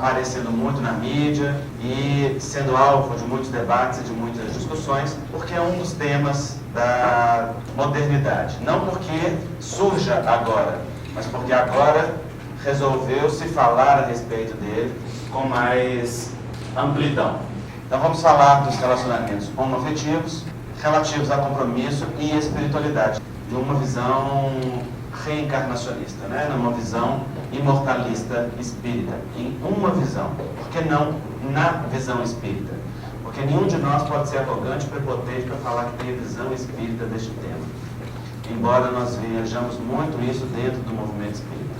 aparecendo muito na mídia e sendo alvo de muitos debates e de muitas discussões, porque é um dos temas da modernidade. Não porque surja agora, mas porque agora resolveu-se falar a respeito dele com mais amplidão. Então vamos falar dos relacionamentos homoafetivos relativos a compromisso e espiritualidade, de uma visão reencarnacionista, né? Numa visão imortalista espírita, em uma visão. Por que não na visão espírita? Porque nenhum de nós pode ser arrogante e prepotente para falar que tem a visão espírita deste tema. Embora nós vejamos muito isso dentro do movimento espírita.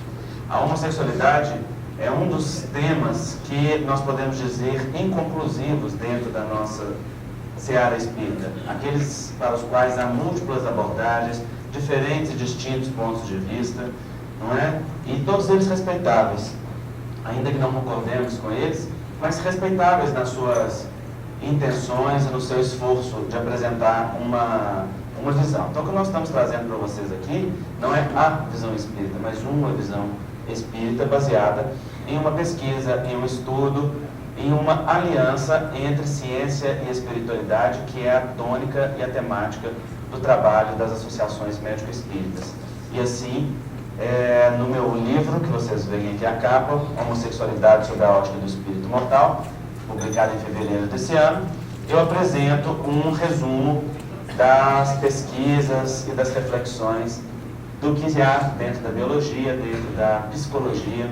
A homossexualidade é um dos temas que nós podemos dizer inconclusivos dentro da nossa seara espírita. Aqueles para os quais há múltiplas abordagens, diferentes e distintos pontos de vista, não é? E todos eles respeitáveis, ainda que não concordemos com eles, mas respeitáveis nas suas intenções e no seu esforço de apresentar uma visão. Então, o que nós estamos trazendo para vocês aqui não é a visão espírita, mas uma visão espírita baseada em uma pesquisa, em um estudo, em uma aliança entre ciência e espiritualidade, que é a tônica e a temática do trabalho das associações médico-espíritas. E assim, no meu livro, que vocês veem aqui a capa, Homossexualidade sob a ótica do espírito mortal, publicado em fevereiro desse ano, eu apresento um resumo das pesquisas e das reflexões do que há dentro da biologia, dentro da psicologia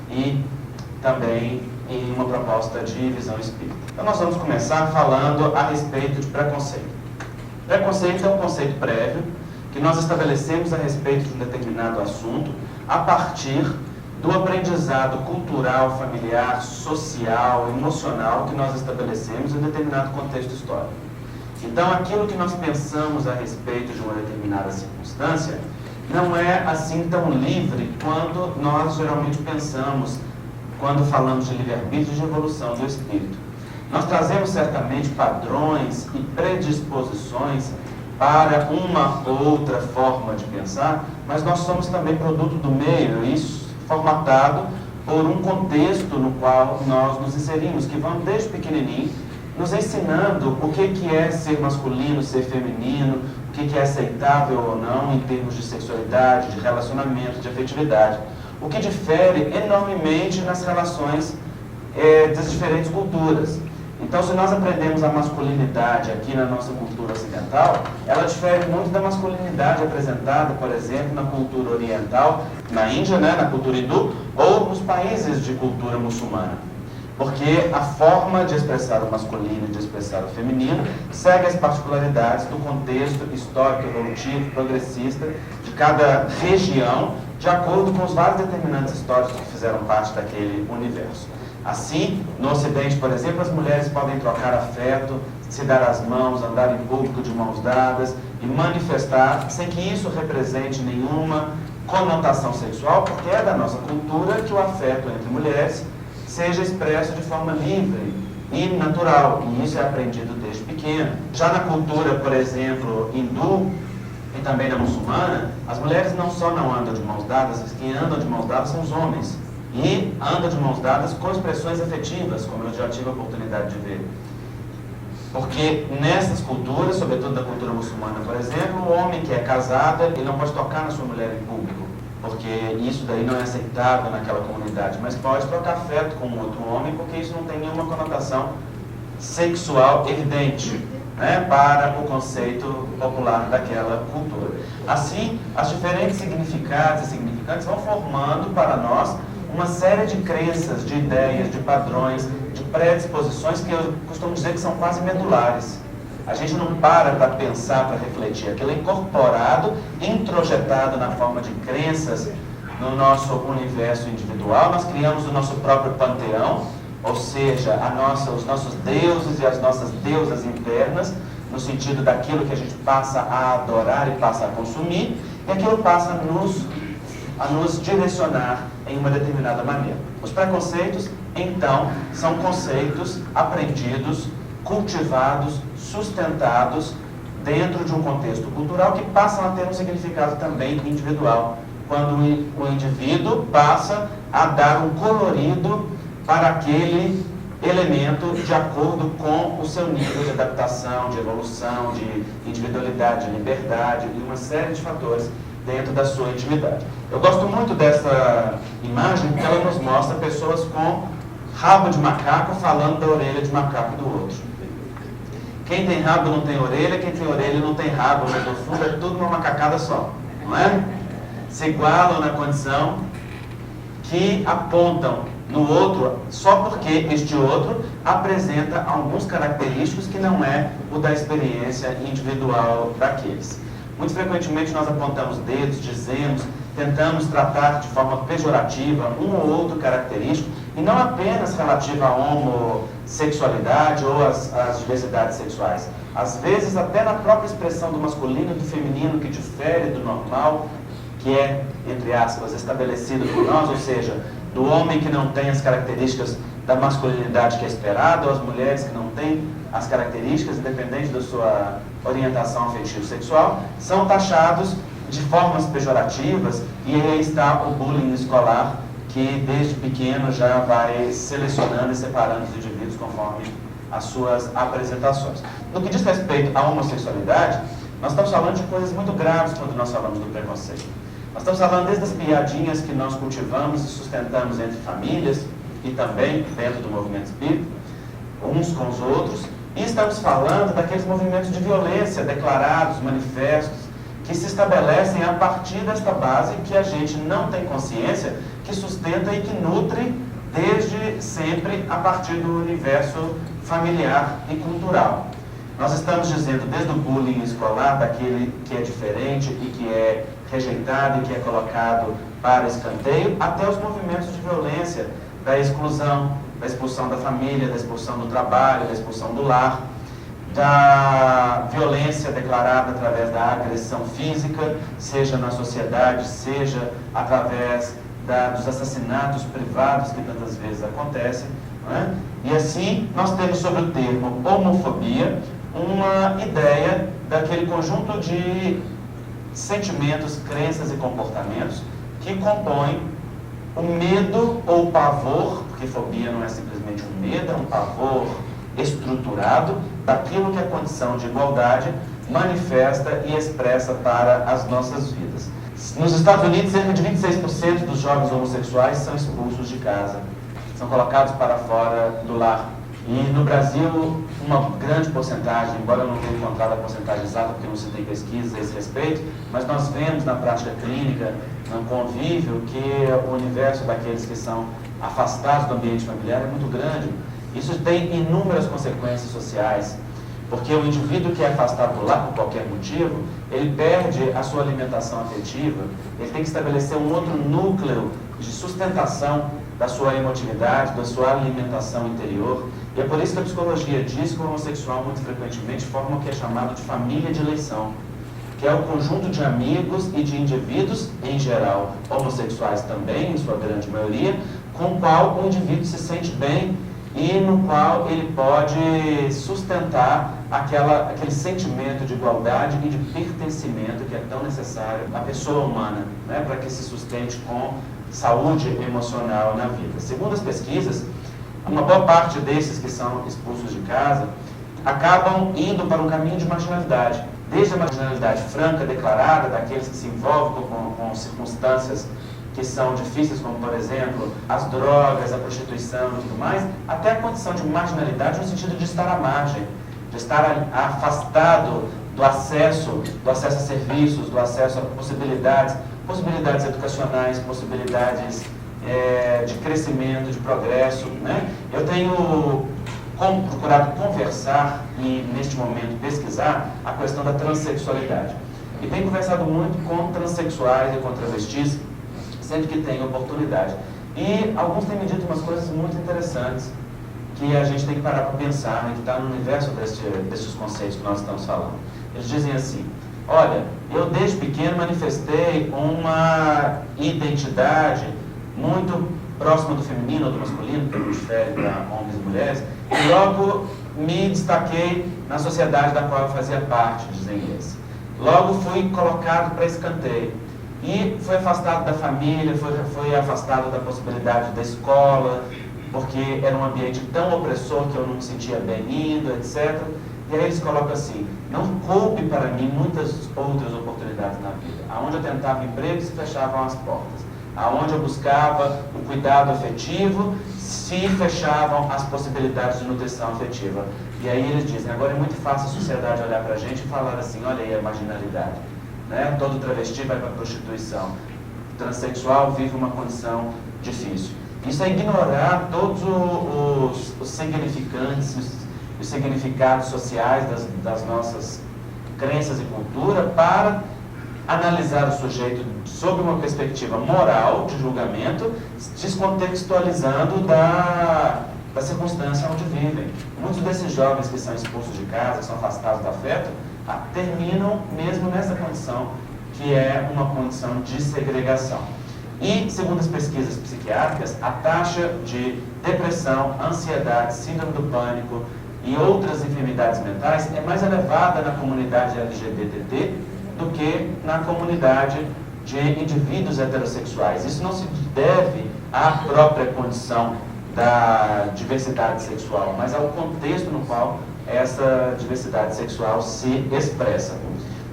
e também em uma proposta de visão espírita. Então nós vamos começar falando a respeito de preconceito. Preconceito é um conceito prévio que nós estabelecemos a respeito de um determinado assunto a partir do aprendizado cultural, familiar, social, emocional que nós estabelecemos em um determinado contexto histórico. Então, aquilo que nós pensamos a respeito de uma determinada circunstância não é assim tão livre quanto nós geralmente pensamos quando falamos de livre-arbítrio e de evolução do espírito. Nós trazemos certamente padrões e predisposições para uma outra forma de pensar, mas nós somos também produto do meio, isso formatado por um contexto no qual nós nos inserimos, que vão desde pequenininho nos ensinando o que é ser masculino, ser feminino, o que é aceitável ou não em termos de sexualidade, de relacionamento, de afetividade. O que difere enormemente nas relações das diferentes culturas. Então, se nós aprendemos a masculinidade aqui na nossa cultura ocidental, ela difere muito da masculinidade apresentada, por exemplo, na cultura oriental, na Índia, né, na cultura hindu, ou nos países de cultura muçulmana. Porque a forma de expressar o masculino e de expressar o feminino segue as particularidades do contexto histórico, evolutivo, progressista de cada região, de acordo com os vários determinantes históricos que fizeram parte daquele universo. Assim, no Ocidente, por exemplo, as mulheres podem trocar afeto, se dar as mãos, andar em público de mãos dadas e manifestar, sem que isso represente nenhuma conotação sexual, porque é da nossa cultura que o afeto entre mulheres seja expresso de forma livre e natural, e isso é aprendido desde pequeno. Já na cultura, por exemplo, hindu e também na muçulmana, as mulheres não só não andam de mãos dadas, quem andam de mãos dadas são os homens. E andam de mãos dadas com expressões afetivas, como eu já tive a oportunidade de ver. Porque nessas culturas, sobretudo da cultura muçulmana, por exemplo, o homem que é casado, ele não pode tocar na sua mulher em público, porque isso daí não é aceitável naquela comunidade, mas pode trocar afeto com outro homem, porque isso não tem nenhuma conotação sexual evidente, né, para o conceito popular daquela cultura. Assim, as diferentes significados e significantes vão formando para nós uma série de crenças, de ideias, de padrões, de predisposições que eu costumo dizer que são quase medulares. A gente não para pensar, para refletir. Aquilo é incorporado, introjetado na forma de crenças no nosso universo individual. Nós criamos o nosso próprio panteão, ou seja, os nossos deuses e as nossas deusas internas, no sentido daquilo que a gente passa a adorar e passa a consumir, e aquilo passa a nos direcionar em uma determinada maneira. Os preconceitos, então, são conceitos aprendidos, cultivados, sustentados dentro de um contexto cultural que passam a ter um significado também individual, quando o indivíduo passa a dar um colorido para aquele elemento de acordo com o seu nível de adaptação, de evolução, de individualidade, de liberdade e uma série de fatores dentro da sua intimidade. Eu gosto muito dessa imagem porque ela nos mostra pessoas com rabo de macaco falando da orelha de macaco do outro. Quem tem rabo não tem orelha, quem tem orelha não tem rabo, mas no fundo é tudo uma macacada só, não é? Se igualam na condição que apontam no outro só porque este outro apresenta alguns característicos que não é o da experiência individual daqueles. Muito frequentemente nós apontamos dedos, dizemos, tentamos tratar de forma pejorativa um ou outro característico, e não apenas relativa à homossexualidade ou às diversidades sexuais. Às vezes até na própria expressão do masculino e do feminino que difere do normal, que é, entre aspas, estabelecido por nós, ou seja, do homem que não tem as características da masculinidade que é esperado, ou as mulheres que não têm as características, independente da sua orientação afetivo-sexual, são taxados de formas pejorativas, e aí está o bullying escolar, que desde pequeno já vai selecionando e separando os indivíduos conforme as suas apresentações. No que diz respeito à homossexualidade, nós estamos falando de coisas muito graves quando nós falamos do preconceito. Nós estamos falando desde as piadinhas que nós cultivamos e sustentamos entre famílias e também dentro do movimento espírita, uns com os outros, e estamos falando daqueles movimentos de violência declarados, manifestos, que se estabelecem a partir desta base que a gente não tem consciência, que sustenta e que nutre desde sempre a partir do universo familiar e cultural. Nós estamos dizendo desde o bullying escolar, daquele que é diferente e que é rejeitado e que é colocado para escanteio, até os movimentos de violência, da exclusão, da expulsão da família, da expulsão do trabalho, da expulsão do lar, da violência declarada através da agressão física, seja na sociedade, seja através dos assassinatos privados que tantas vezes acontecem, não é? E assim nós temos sobre o termo homofobia uma ideia daquele conjunto de sentimentos, crenças e comportamentos que compõem o medo ou o pavor, porque fobia não é simplesmente um medo, é um pavor estruturado daquilo que a condição de igualdade manifesta e expressa para as nossas vidas. Nos Estados Unidos, cerca de 26% dos jovens homossexuais são expulsos de casa, são colocados para fora do lar. E no Brasil, uma grande porcentagem, embora eu não tenha encontrado a porcentagem exata, porque não se tem pesquisa a esse respeito, mas nós vemos na prática clínica, no convívio, que o universo daqueles que são afastados do ambiente familiar é muito grande. Isso tem inúmeras consequências sociais, porque o indivíduo que é afastado do lar por qualquer motivo, ele perde a sua alimentação afetiva, ele tem que estabelecer um outro núcleo de sustentação da sua emotividade, da sua alimentação interior. E é por isso que a psicologia diz que o homossexual muito frequentemente forma o que é chamado de família de eleição, que é o conjunto de amigos e de indivíduos, em geral, homossexuais também, em sua grande maioria, com o qual o indivíduo se sente bem e no qual ele pode sustentar aquele sentimento de igualdade e de pertencimento que é tão necessário à pessoa humana, né, para que se sustente com saúde emocional na vida. Segundo as pesquisas, uma boa parte desses que são expulsos de casa acabam indo para um caminho de marginalidade, desde a marginalidade franca, declarada, daqueles que se envolvem com circunstâncias que são difíceis, como, por exemplo, as drogas, a prostituição e tudo mais, até a condição de marginalidade no sentido de estar à margem, de estar afastado do acesso a serviços, do acesso a possibilidades educacionais, possibilidades de crescimento, de progresso, né? Eu tenho procurado conversar e, neste momento, pesquisar a questão da transexualidade. E tenho conversado muito com transexuais e com travestis, sempre que tenho oportunidade. E alguns têm me dito umas coisas muito interessantes que a gente tem que parar para pensar, né, que está no universo desses conceitos que nós estamos falando. Eles dizem assim: olha, eu desde pequeno manifestei uma identidade muito próxima do feminino ou do masculino, que difere para homens e mulheres, e logo me destaquei na sociedade da qual eu fazia parte, dizem eles. Logo fui colocado para escanteio. E foi afastado da família, foi afastado da possibilidade da escola, porque era um ambiente tão opressor que eu não me sentia bem indo, etc. E aí eles colocam assim: não coube para mim muitas outras oportunidades na vida. Aonde eu tentava emprego, se fechavam as portas. Aonde eu buscava o cuidado afetivo, se fechavam as possibilidades de nutrição afetiva. E aí eles dizem: agora é muito fácil a sociedade olhar para a gente e falar assim: olha aí a marginalidade, né? Todo travesti vai para a prostituição, o transexual vive uma condição difícil. Isso é ignorar todos os significantes, os significados sociais das nossas crenças e cultura para analisar o sujeito sob uma perspectiva moral, de julgamento, descontextualizando da circunstância onde vivem. Muitos desses jovens que são expulsos de casa, que são afastados do afeto, terminam mesmo nessa condição, que é uma condição de segregação. E, segundo as pesquisas psiquiátricas, a taxa de depressão, ansiedade, síndrome do pânico e outras enfermidades mentais é mais elevada na comunidade LGBT do que na comunidade de indivíduos heterossexuais. Isso não se deve à própria condição da diversidade sexual, mas ao contexto no qual essa diversidade sexual se expressa.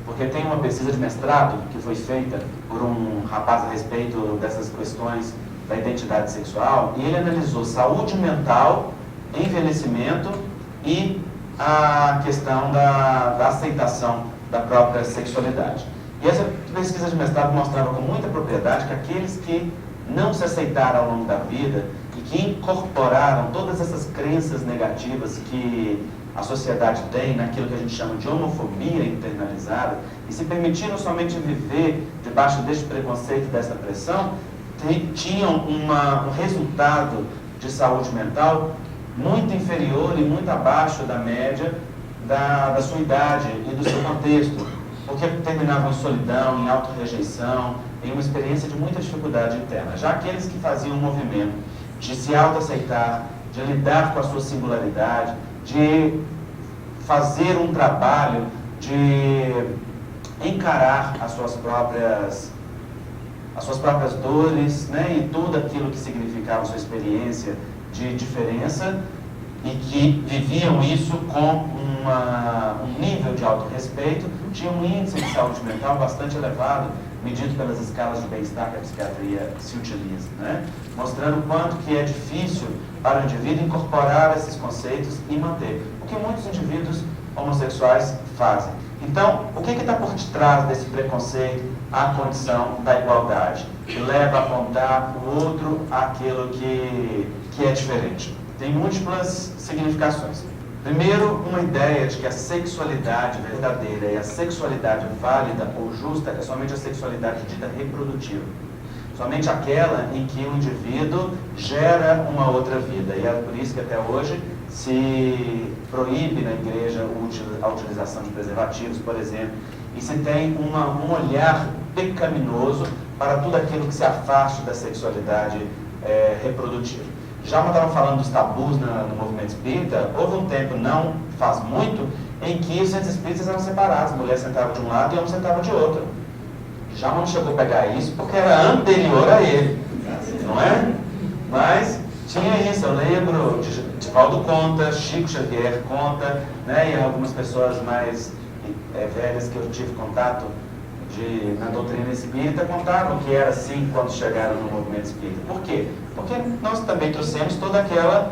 Porque tem uma pesquisa de mestrado que foi feita por um rapaz a respeito dessas questões da identidade sexual, e ele analisou saúde mental, envelhecimento e a questão da aceitação da própria sexualidade. E essa pesquisa de mestrado mostrava com muita propriedade que aqueles que não se aceitaram ao longo da vida e que incorporaram todas essas crenças negativas que a sociedade tem, naquilo que a gente chama de homofobia internalizada, e se permitiram somente viver debaixo deste preconceito, dessa pressão, tinham um resultado de saúde mental muito inferior e muito abaixo da média da sua idade e do seu contexto, porque terminavam em solidão, em autorrejeição, em uma experiência de muita dificuldade interna. Já aqueles que faziam um movimento de se autoaceitar, de lidar com a sua singularidade, de fazer um trabalho de encarar as suas próprias dores, né, e tudo aquilo que significava a sua experiência de diferença, e que viviam isso com um nível de autorrespeito, tinha um índice de saúde mental bastante elevado, medido pelas escalas de bem-estar que a psiquiatria se utiliza, né? Mostrando o quanto que é difícil para o indivíduo incorporar esses conceitos e manter, o que muitos indivíduos homossexuais fazem. Então, o que está por detrás desse preconceito à condição da igualdade, que leva a apontar o outro àquilo que é diferente? Tem múltiplas significações. Primeiro, uma ideia de que a sexualidade verdadeira e a sexualidade válida ou justa é somente a sexualidade dita reprodutiva. Somente aquela em que o indivíduo gera uma outra vida. E é por isso que até hoje se proíbe na igreja a utilização de preservativos, por exemplo, e se tem um olhar pecaminoso para tudo aquilo que se afaste da sexualidade reprodutiva. Já como estavam falando dos tabus no movimento espírita, houve um tempo, não faz muito, em que os centros espíritas eram separados, a mulher sentava de um lado e o homem sentava de outro. Já não chegou a pegar isso porque era anterior a ele, não é? Mas tinha isso, eu lembro de Valdo conta, Chico Xavier conta, né, e algumas pessoas mais velhas que eu tive contato na doutrina espírita contavam que era assim quando chegaram no movimento espírita. Por quê? Porque nós também trouxemos toda aquela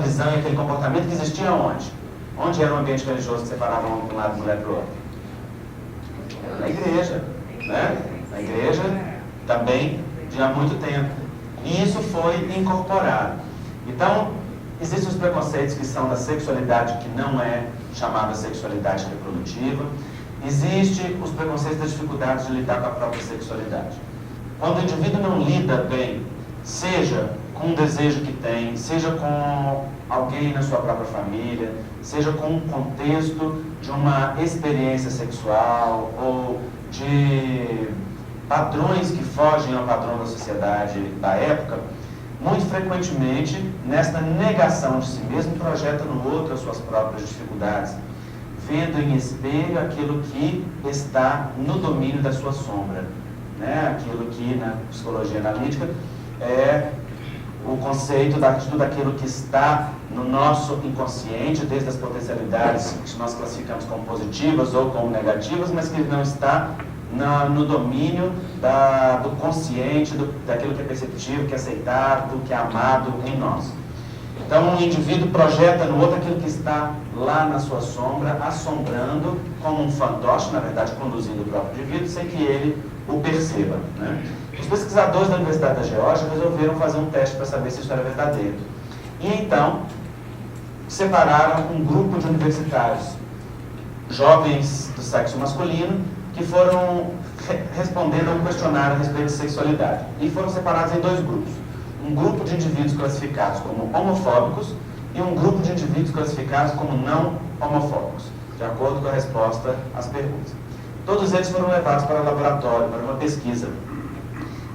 visão e aquele comportamento que existia onde? Onde era um ambiente religioso que separava um para um lado e mulher para o outro? Na igreja, né? Na igreja também de há muito tempo. E isso foi incorporado. Então, existem os preconceitos que são da sexualidade que não é chamada sexualidade reprodutiva. Existem os preconceitos das dificuldades de lidar com a própria sexualidade. Quando o indivíduo não lida bem, seja com um desejo que tem, seja com alguém na sua própria família, seja com um contexto de uma experiência sexual ou de padrões que fogem ao padrão da sociedade da época, muito frequentemente, nesta negação de si mesmo, projeta no outro as suas próprias dificuldades, vendo em espelho aquilo que está no domínio da sua sombra, né? Aquilo que na psicologia analítica é o conceito de tudo aquilo que está no nosso inconsciente, desde as potencialidades que nós classificamos como positivas ou como negativas, mas que não está no domínio do consciente, daquilo que é perceptível, que é aceitado, que é amado em nós. Então, um indivíduo projeta no outro aquilo que está lá na sua sombra, assombrando, como um fantoche, na verdade, conduzindo o próprio indivíduo, sem que ele o perceba, né? Os pesquisadores da Universidade da Geórgia resolveram fazer um teste para saber se isso era verdadeiro. E então, separaram um grupo de universitários, jovens do sexo masculino, que foram respondendo a um questionário a respeito de sexualidade. E foram separados em dois grupos. Um grupo de indivíduos classificados como homofóbicos e um grupo de indivíduos classificados como não homofóbicos, de acordo com a resposta às perguntas. Todos eles foram levados para o laboratório, para uma pesquisa.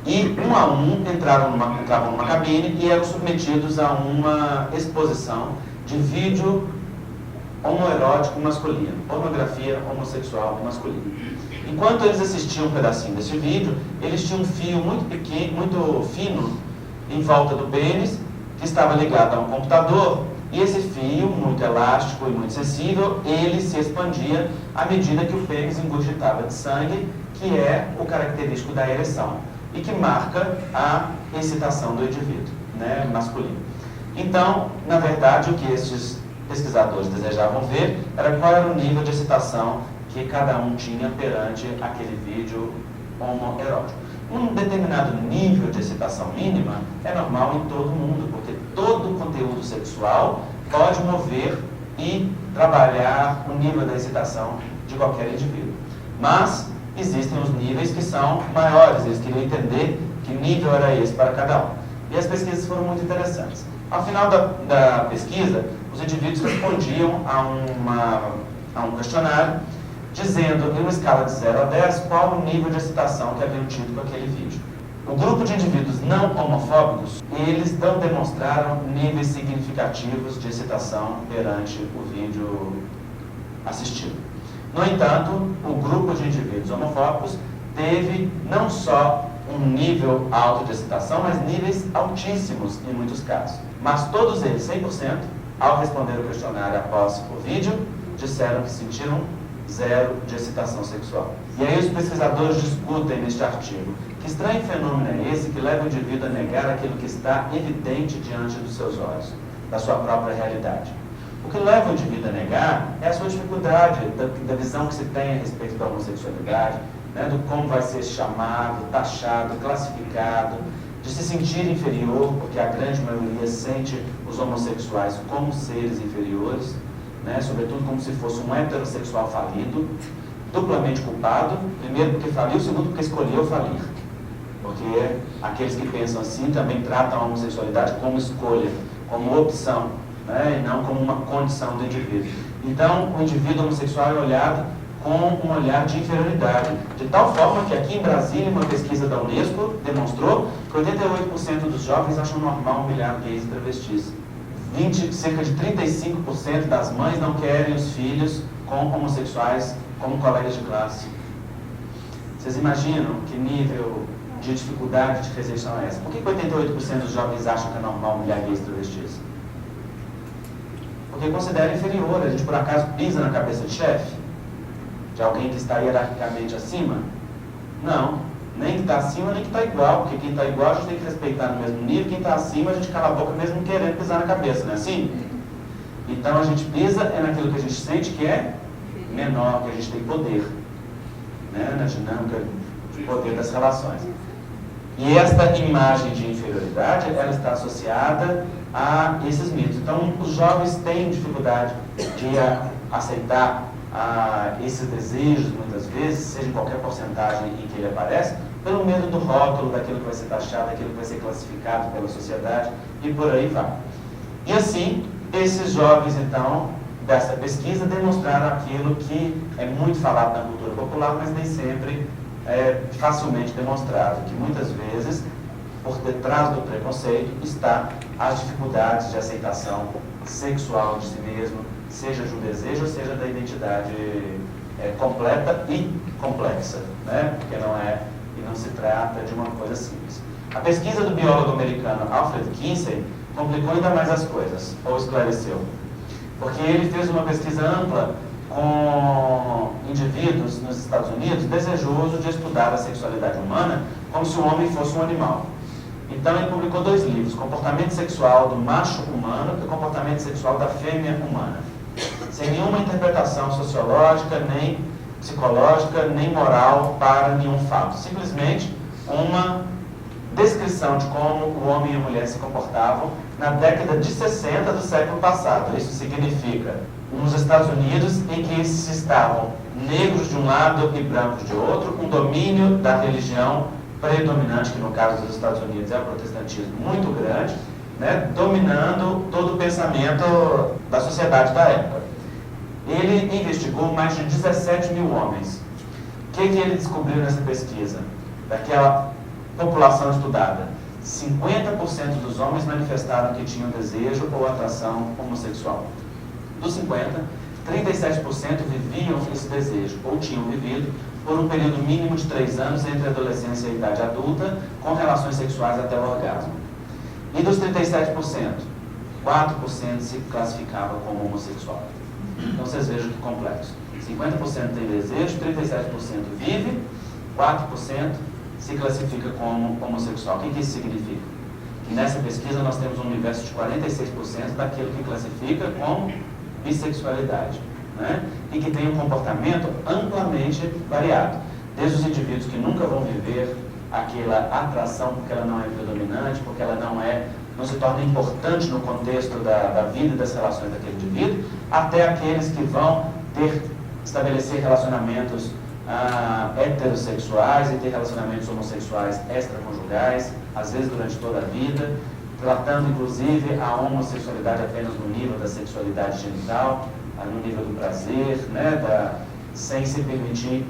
E, um a um, entravam numa cabine e eram submetidos a uma exposição de vídeo homoerótico masculino, pornografia homossexual masculina. Enquanto eles assistiam um pedacinho desse vídeo, eles tinham um fio muito pequeno, muito fino, em volta do pênis, que estava ligado a um computador, e esse fio, muito elástico e muito sensível, ele se expandia à medida que o pênis engurgitava de sangue, que é o característico da ereção, e que marca a excitação do indivíduo, né, masculino. Então, na verdade, o que estes pesquisadores desejavam ver era qual era o nível de excitação que cada um tinha perante aquele vídeo homoerótico. Um determinado nível de excitação mínima é normal em todo mundo, porque todo conteúdo sexual pode mover e trabalhar o nível da excitação de qualquer indivíduo. Mas existem os níveis que são maiores, eles queriam entender que nível era esse para cada um. E as pesquisas foram muito interessantes. Ao final da pesquisa, os indivíduos respondiam a um questionário, dizendo, em uma escala de 0 a 10, qual o nível de excitação que haviam tido com aquele vídeo. O grupo de indivíduos não homofóbicos, eles não demonstraram níveis significativos de excitação perante o vídeo assistido. No entanto, o grupo de indivíduos homofóbicos teve não só um nível alto de excitação, mas níveis altíssimos em muitos casos. Mas todos eles, 100%, ao responder o questionário após o vídeo, disseram que sentiram 0 de excitação sexual. E aí os pesquisadores discutem neste artigo que estranho fenômeno é esse que leva o indivíduo a negar aquilo que está evidente diante dos seus olhos, da sua própria realidade. O que leva o indivíduo a negar é a sua dificuldade da visão que se tem a respeito da homossexualidade, né, do como vai ser chamado, taxado, classificado, de se sentir inferior, porque a grande maioria sente os homossexuais como seres inferiores, né, sobretudo como se fosse um heterossexual falido, duplamente culpado, primeiro porque faliu, segundo porque escolheu falir. Porque aqueles que pensam assim também tratam a homossexualidade como escolha, como opção, né, e não como uma condição do indivíduo. Então, o indivíduo homossexual é olhado com um olhar de inferioridade, de tal forma que aqui em Brasília, uma pesquisa da Unesco demonstrou que 88% dos jovens acham normal humilhar gays e travestis. Cerca de 35% das mães não querem os filhos com homossexuais como colegas de classe. Vocês imaginam que nível de dificuldade de rejeição é essa? Por que 88% dos jovens acham que é normal humilhar gays e travestis? Porque considera inferior. A gente por acaso pisa na cabeça de chefe? De alguém que está hierarquicamente acima? Não. Nem que está acima, nem que está igual. Porque quem está igual a gente tem que respeitar no mesmo nível. Quem está acima a gente cala a boca mesmo querendo pisar na cabeça, não é assim? Então a gente pisa naquilo que a gente sente que é menor, que a gente tem poder, né? Na dinâmica de poder das relações. E esta imagem de inferioridade, ela está associada a esses mitos. Então os jovens têm dificuldade de aceitar esses desejos, muitas vezes, seja em qualquer porcentagem em que ele aparece, pelo medo do rótulo, daquilo que vai ser taxado, daquilo que vai ser classificado pela sociedade, e por aí vai. E assim, esses jovens, então, dessa pesquisa, demonstraram aquilo que é muito falado na cultura popular, mas nem sempre é facilmente demonstrado, que muitas vezes, por detrás do preconceito, está as dificuldades de aceitação sexual de si mesmo, seja de um desejo, ou seja da identidade completa e complexa, né? Porque não se trata de uma coisa simples. A pesquisa do biólogo americano Alfred Kinsey complicou ainda mais as coisas, ou esclareceu. Porque ele fez uma pesquisa ampla com indivíduos nos Estados Unidos desejosos de estudar a sexualidade humana como se o homem fosse um animal. Então ele publicou 2 livros, Comportamento Sexual do Macho Humano e Comportamento Sexual da Fêmea Humana. Sem nenhuma interpretação sociológica, nem psicológica, nem moral para nenhum fato. Simplesmente uma descrição de como o homem e a mulher se comportavam na década de 60 do século passado. Isso significa, nos Estados Unidos, em que se estavam negros de um lado e brancos de outro, um domínio da religião predominante, que no caso dos Estados Unidos é o protestantismo muito grande, né, dominando todo o pensamento da sociedade da época. Ele investigou mais de 17 mil homens. O que ele descobriu nessa pesquisa? Daquela população estudada, 50% dos homens manifestaram que tinham desejo ou atração homossexual. Dos 50%, 37% viviam esse desejo, ou tinham vivido, por um período mínimo de 3 anos entre a adolescência e a idade adulta, com relações sexuais até o orgasmo. E dos 37%, 4% se classificava como homossexual. Então vocês vejam que complexo. 50% tem desejo, 37% vive, 4% se classifica como homossexual. O que isso significa? Que nessa pesquisa nós temos um universo de 46% daquilo que classifica como bissexualidade, né? E que tem um comportamento amplamente variado. Desde os indivíduos que nunca vão viver aquela atração porque ela não é predominante, porque ela não se torna importante no contexto da vida e das relações daquele indivíduo, até aqueles que vão estabelecer relacionamentos heterossexuais e ter relacionamentos homossexuais extraconjugais, às vezes durante toda a vida, tratando inclusive a homossexualidade apenas no nível da sexualidade genital, no nível do prazer, né, sem se permitir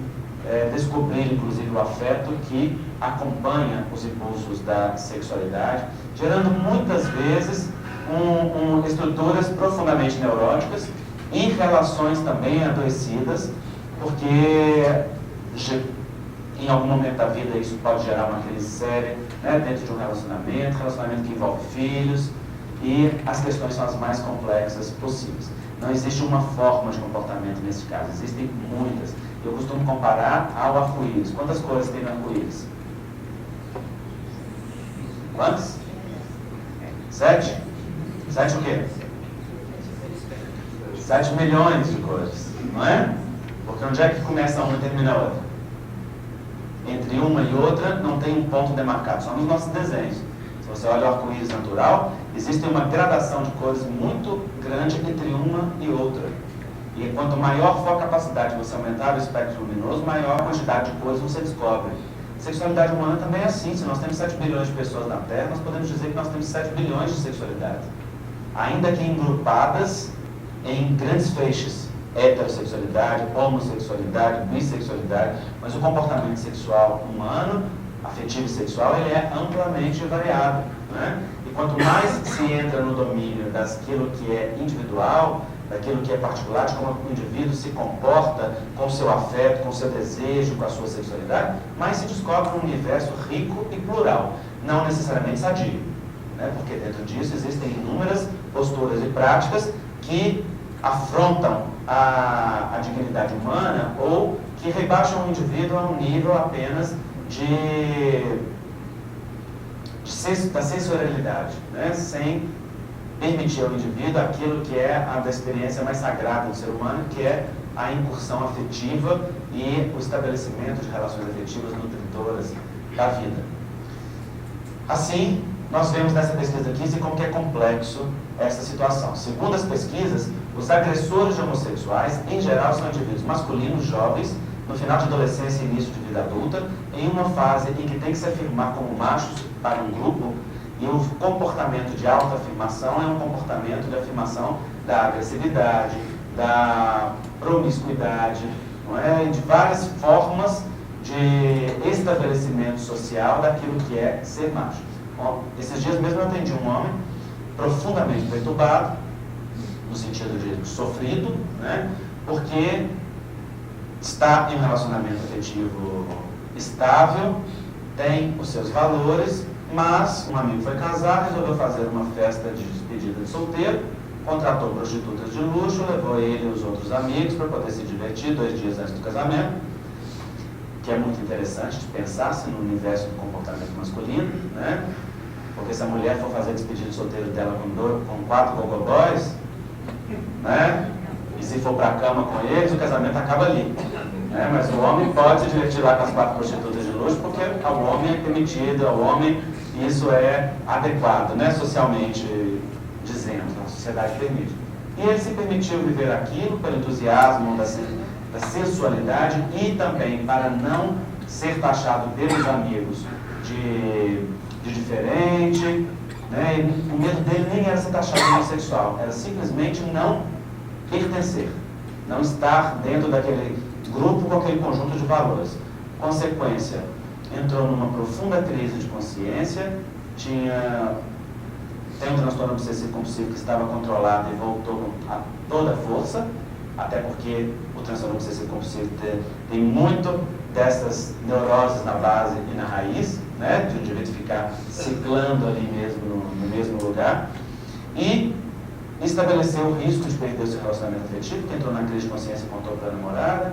descobrir inclusive o afeto que acompanha os impulsos da sexualidade, gerando muitas vezes estruturas profundamente neuróticas e relações também adoecidas, porque em algum momento da vida isso pode gerar uma crise séria, né, dentro de um relacionamento que envolve filhos, e as questões são as mais complexas possíveis. Não existe uma forma de comportamento nesse caso, existem muitas. Eu costumo comparar ao arco-íris. Quantas cores tem no arco-íris? Quantas? 7? 7 o quê? 7 milhões de cores, não é? Porque onde é que começa uma e termina a outra? Entre uma e outra não tem um ponto demarcado, só nos nossos desenhos. Se você olha o arco-íris natural, existe uma gradação de cores muito grande entre uma e outra. E quanto maior for a capacidade de você aumentar o espectro luminoso, maior a quantidade de cores você descobre. A sexualidade humana também é assim. Se nós temos 7 bilhões de pessoas na Terra, nós podemos dizer que nós temos 7 bilhões de sexualidades. Ainda que engrupadas em grandes feixes. Heterossexualidade, homossexualidade, bissexualidade, mas o comportamento sexual humano, afetivo e sexual, ele é amplamente variado, né? E quanto mais se entra no domínio daquilo que é individual, daquilo que é particular, de como o indivíduo se comporta com o seu afeto, com o seu desejo, com a sua sexualidade, mais se descobre um universo rico e plural, não necessariamente sadio, né? Porque dentro disso existem inúmeras posturas e práticas que afrontam a dignidade humana ou que rebaixam o indivíduo a um nível apenas da sensorialidade, né? Sem permitir ao indivíduo aquilo que é a da experiência mais sagrada do ser humano, que é a incursão afetiva e o estabelecimento de relações afetivas nutritoras da vida. Assim, nós vemos nessa pesquisa aqui como que é complexo essa situação. Segundo as pesquisas, os agressores de homossexuais, em geral, são indivíduos masculinos, jovens, no final de adolescência e início de vida adulta, em uma fase em que tem que se afirmar como machos para um grupo, e o comportamento de autoafirmação é um comportamento de afirmação da agressividade, da promiscuidade, não é? De várias formas de estabelecimento social daquilo que é ser macho. Bom, esses dias mesmo eu atendi um homem profundamente perturbado, no sentido de sofrido, né? Porque está em um relacionamento afetivo estável, tem os seus valores, mas um amigo foi casar, resolveu fazer uma festa de despedida de solteiro, contratou prostitutas de luxo, levou ele e os outros amigos para poder se divertir 2 dias antes do casamento, que é muito interessante de pensar-se no universo do comportamento masculino, né? Porque se a mulher for fazer despedida de solteiro dela com 4 gogoboys, né? E se for para a cama com eles, o casamento acaba ali, né? Mas o homem pode se divertir lá com as 4 prostitutas de luxo, porque ao homem é permitido, ao homem isso é adequado, né? Socialmente dizendo, a sociedade permite. E ele se permitiu viver aquilo pelo entusiasmo da sensualidade e também para não ser taxado pelos amigos de diferente, né? E o medo dele nem era ser taxado de homossexual, era simplesmente não pertencer, não estar dentro daquele grupo com aquele conjunto de valores. Consequência, entrou numa profunda crise de consciência, tem um transtorno obsessivo compulsivo que estava controlado e voltou a toda força, até porque o transtorno obsessivo compulsivo tem muito dessas neuroses na base e na raiz, né, de o indivíduo ficar ciclando ali mesmo no mesmo lugar, e estabeleceu o risco de perder o seu relacionamento afetivo, que entrou na crise de consciência e contou para a namorada,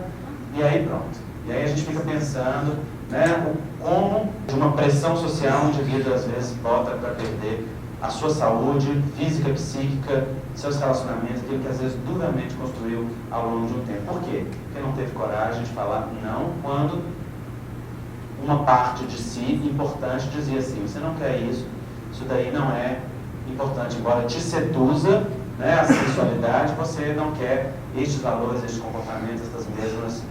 e aí pronto. E aí a gente fica pensando, né, como de uma pressão social o indivíduo às vezes bota para perder a sua saúde física, psíquica, seus relacionamentos, aquilo que às vezes duramente construiu ao longo de um tempo. Por quê? Porque não teve coragem de falar não quando uma parte de si importante dizia assim, você não quer isso daí não é importante, embora te seduza, né, a sexualidade, você não quer estes valores, estes comportamentos, estas mesmas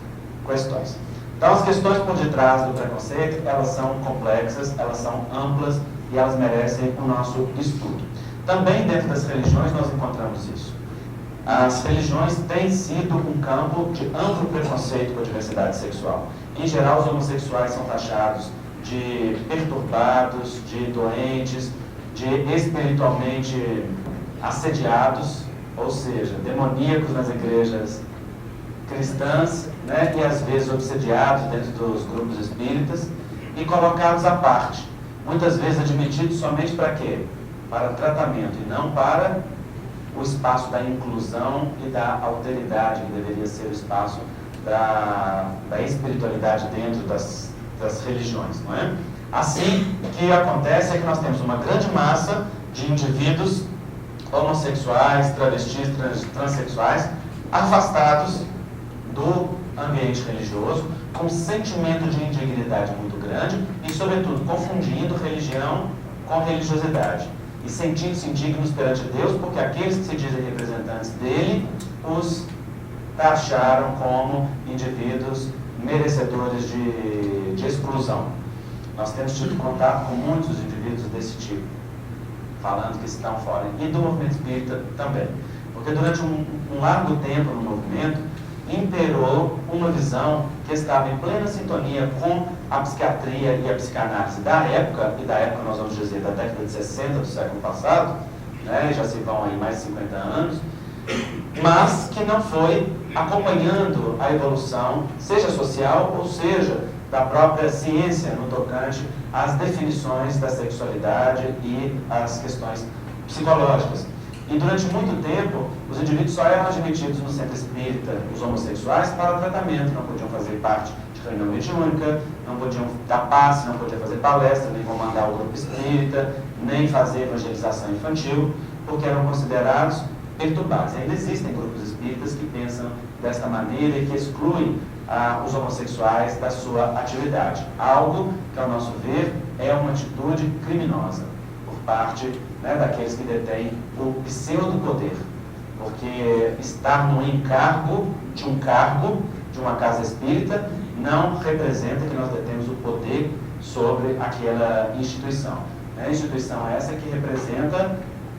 questões. Então as questões por detrás do preconceito, elas são complexas, elas são amplas e elas merecem o nosso estudo. Também dentro das religiões nós encontramos isso. As religiões têm sido um campo de amplo preconceito com a diversidade sexual. Em geral, os homossexuais são taxados de perturbados, de doentes, de espiritualmente assediados, ou seja, demoníacos nas igrejas cristãs, né, e às vezes obsediados dentro dos grupos espíritas e colocados à parte. Muitas vezes admitidos somente para quê? Para tratamento e não para o espaço da inclusão e da alteridade, que deveria ser o espaço da espiritualidade dentro das religiões, não é? Assim, o que acontece é que nós temos uma grande massa de indivíduos homossexuais, travestis, transexuais, afastados do ambiente religioso, com um sentimento de indignidade muito grande e, sobretudo, confundindo religião com religiosidade. E sentindo-se indignos perante Deus, porque aqueles que se dizem representantes dele os taxaram como indivíduos merecedores de exclusão. Nós temos tido contato com muitos indivíduos desse tipo, falando que estão fora. E do movimento espírita também. Porque durante um largo tempo no movimento, imperou uma visão que estava em plena sintonia com a psiquiatria e a psicanálise da época, e da época nós vamos dizer da década de 60 do século passado, né, já se vão aí mais de 50 anos, mas que não foi acompanhando a evolução, seja social ou seja da própria ciência no tocante às definições da sexualidade e às questões psicológicas. E durante muito tempo, os indivíduos só eram admitidos no centro espírita, os homossexuais, para tratamento, não podiam fazer parte de reunião mediúnica, não podiam dar passe, não podiam fazer palestra, nem comandar o grupo espírita, nem fazer evangelização infantil, porque eram considerados perturbados. Ainda existem grupos espíritas que pensam desta maneira e que excluem os homossexuais da sua atividade. Algo que, ao nosso ver, é uma atitude criminosa por parte, né, daqueles que detêm o pseudo-poder. Porque estar no encargo de um cargo, de uma casa espírita, não representa que nós detemos o poder sobre aquela instituição. A instituição essa que representa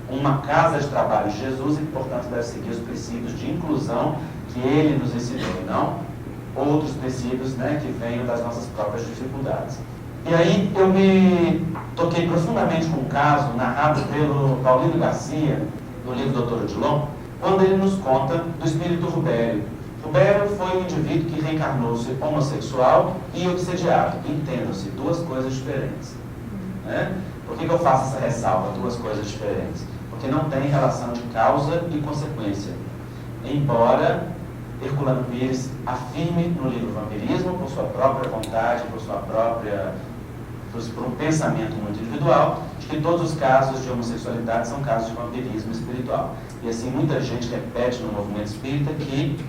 uma casa de trabalho de Jesus e que, portanto, deve seguir os princípios de inclusão que ele nos ensinou, e não outros princípios, né, que venham das nossas próprias dificuldades. E aí eu me toquei profundamente com um caso narrado pelo Paulino Garcia, no livro Doutor Odilon, quando ele nos conta do espírito Rubério. Rubério foi um indivíduo que reencarnou-se homossexual e obsediado. Entendam-se, duas coisas diferentes, né? Por que eu faço essa ressalva? Duas coisas diferentes. Porque não tem relação de causa e consequência. Embora Herculano Pires afirme no livro Vampirismo, por sua própria vontade, por um pensamento muito individual, de que todos os casos de homossexualidade são casos de vampirismo espiritual. E assim, muita gente repete no movimento espírita que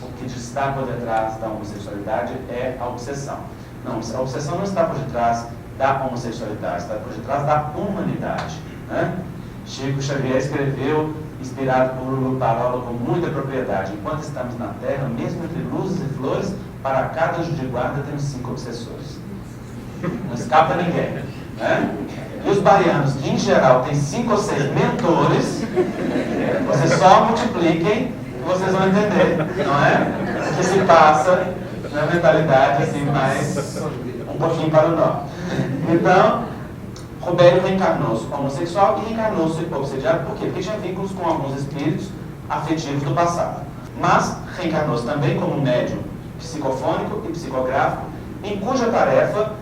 o que está por detrás da homossexualidade é a obsessão. Não, a obsessão não está por detrás da homossexualidade, está por detrás da humanidade, né? Chico Xavier escreveu, inspirado por Lulu Parola, com muita propriedade: enquanto estamos na Terra, mesmo entre luzes e flores, para cada anjo de guarda temos 5 obsessores. Não escapa ninguém, né? E os baianos, que em geral têm 5 ou 6 mentores, vocês só multipliquem e vocês vão entender, não é? O que se passa na mentalidade assim, mais um pouquinho para o norte. Então, Rubério reencarnou-se homossexual e reencarnou-se obsediado. Por quê? Porque tinha vínculos com alguns espíritos afetivos do passado. Mas reencarnou-se também como médium psicofônico e psicográfico, em cuja tarefa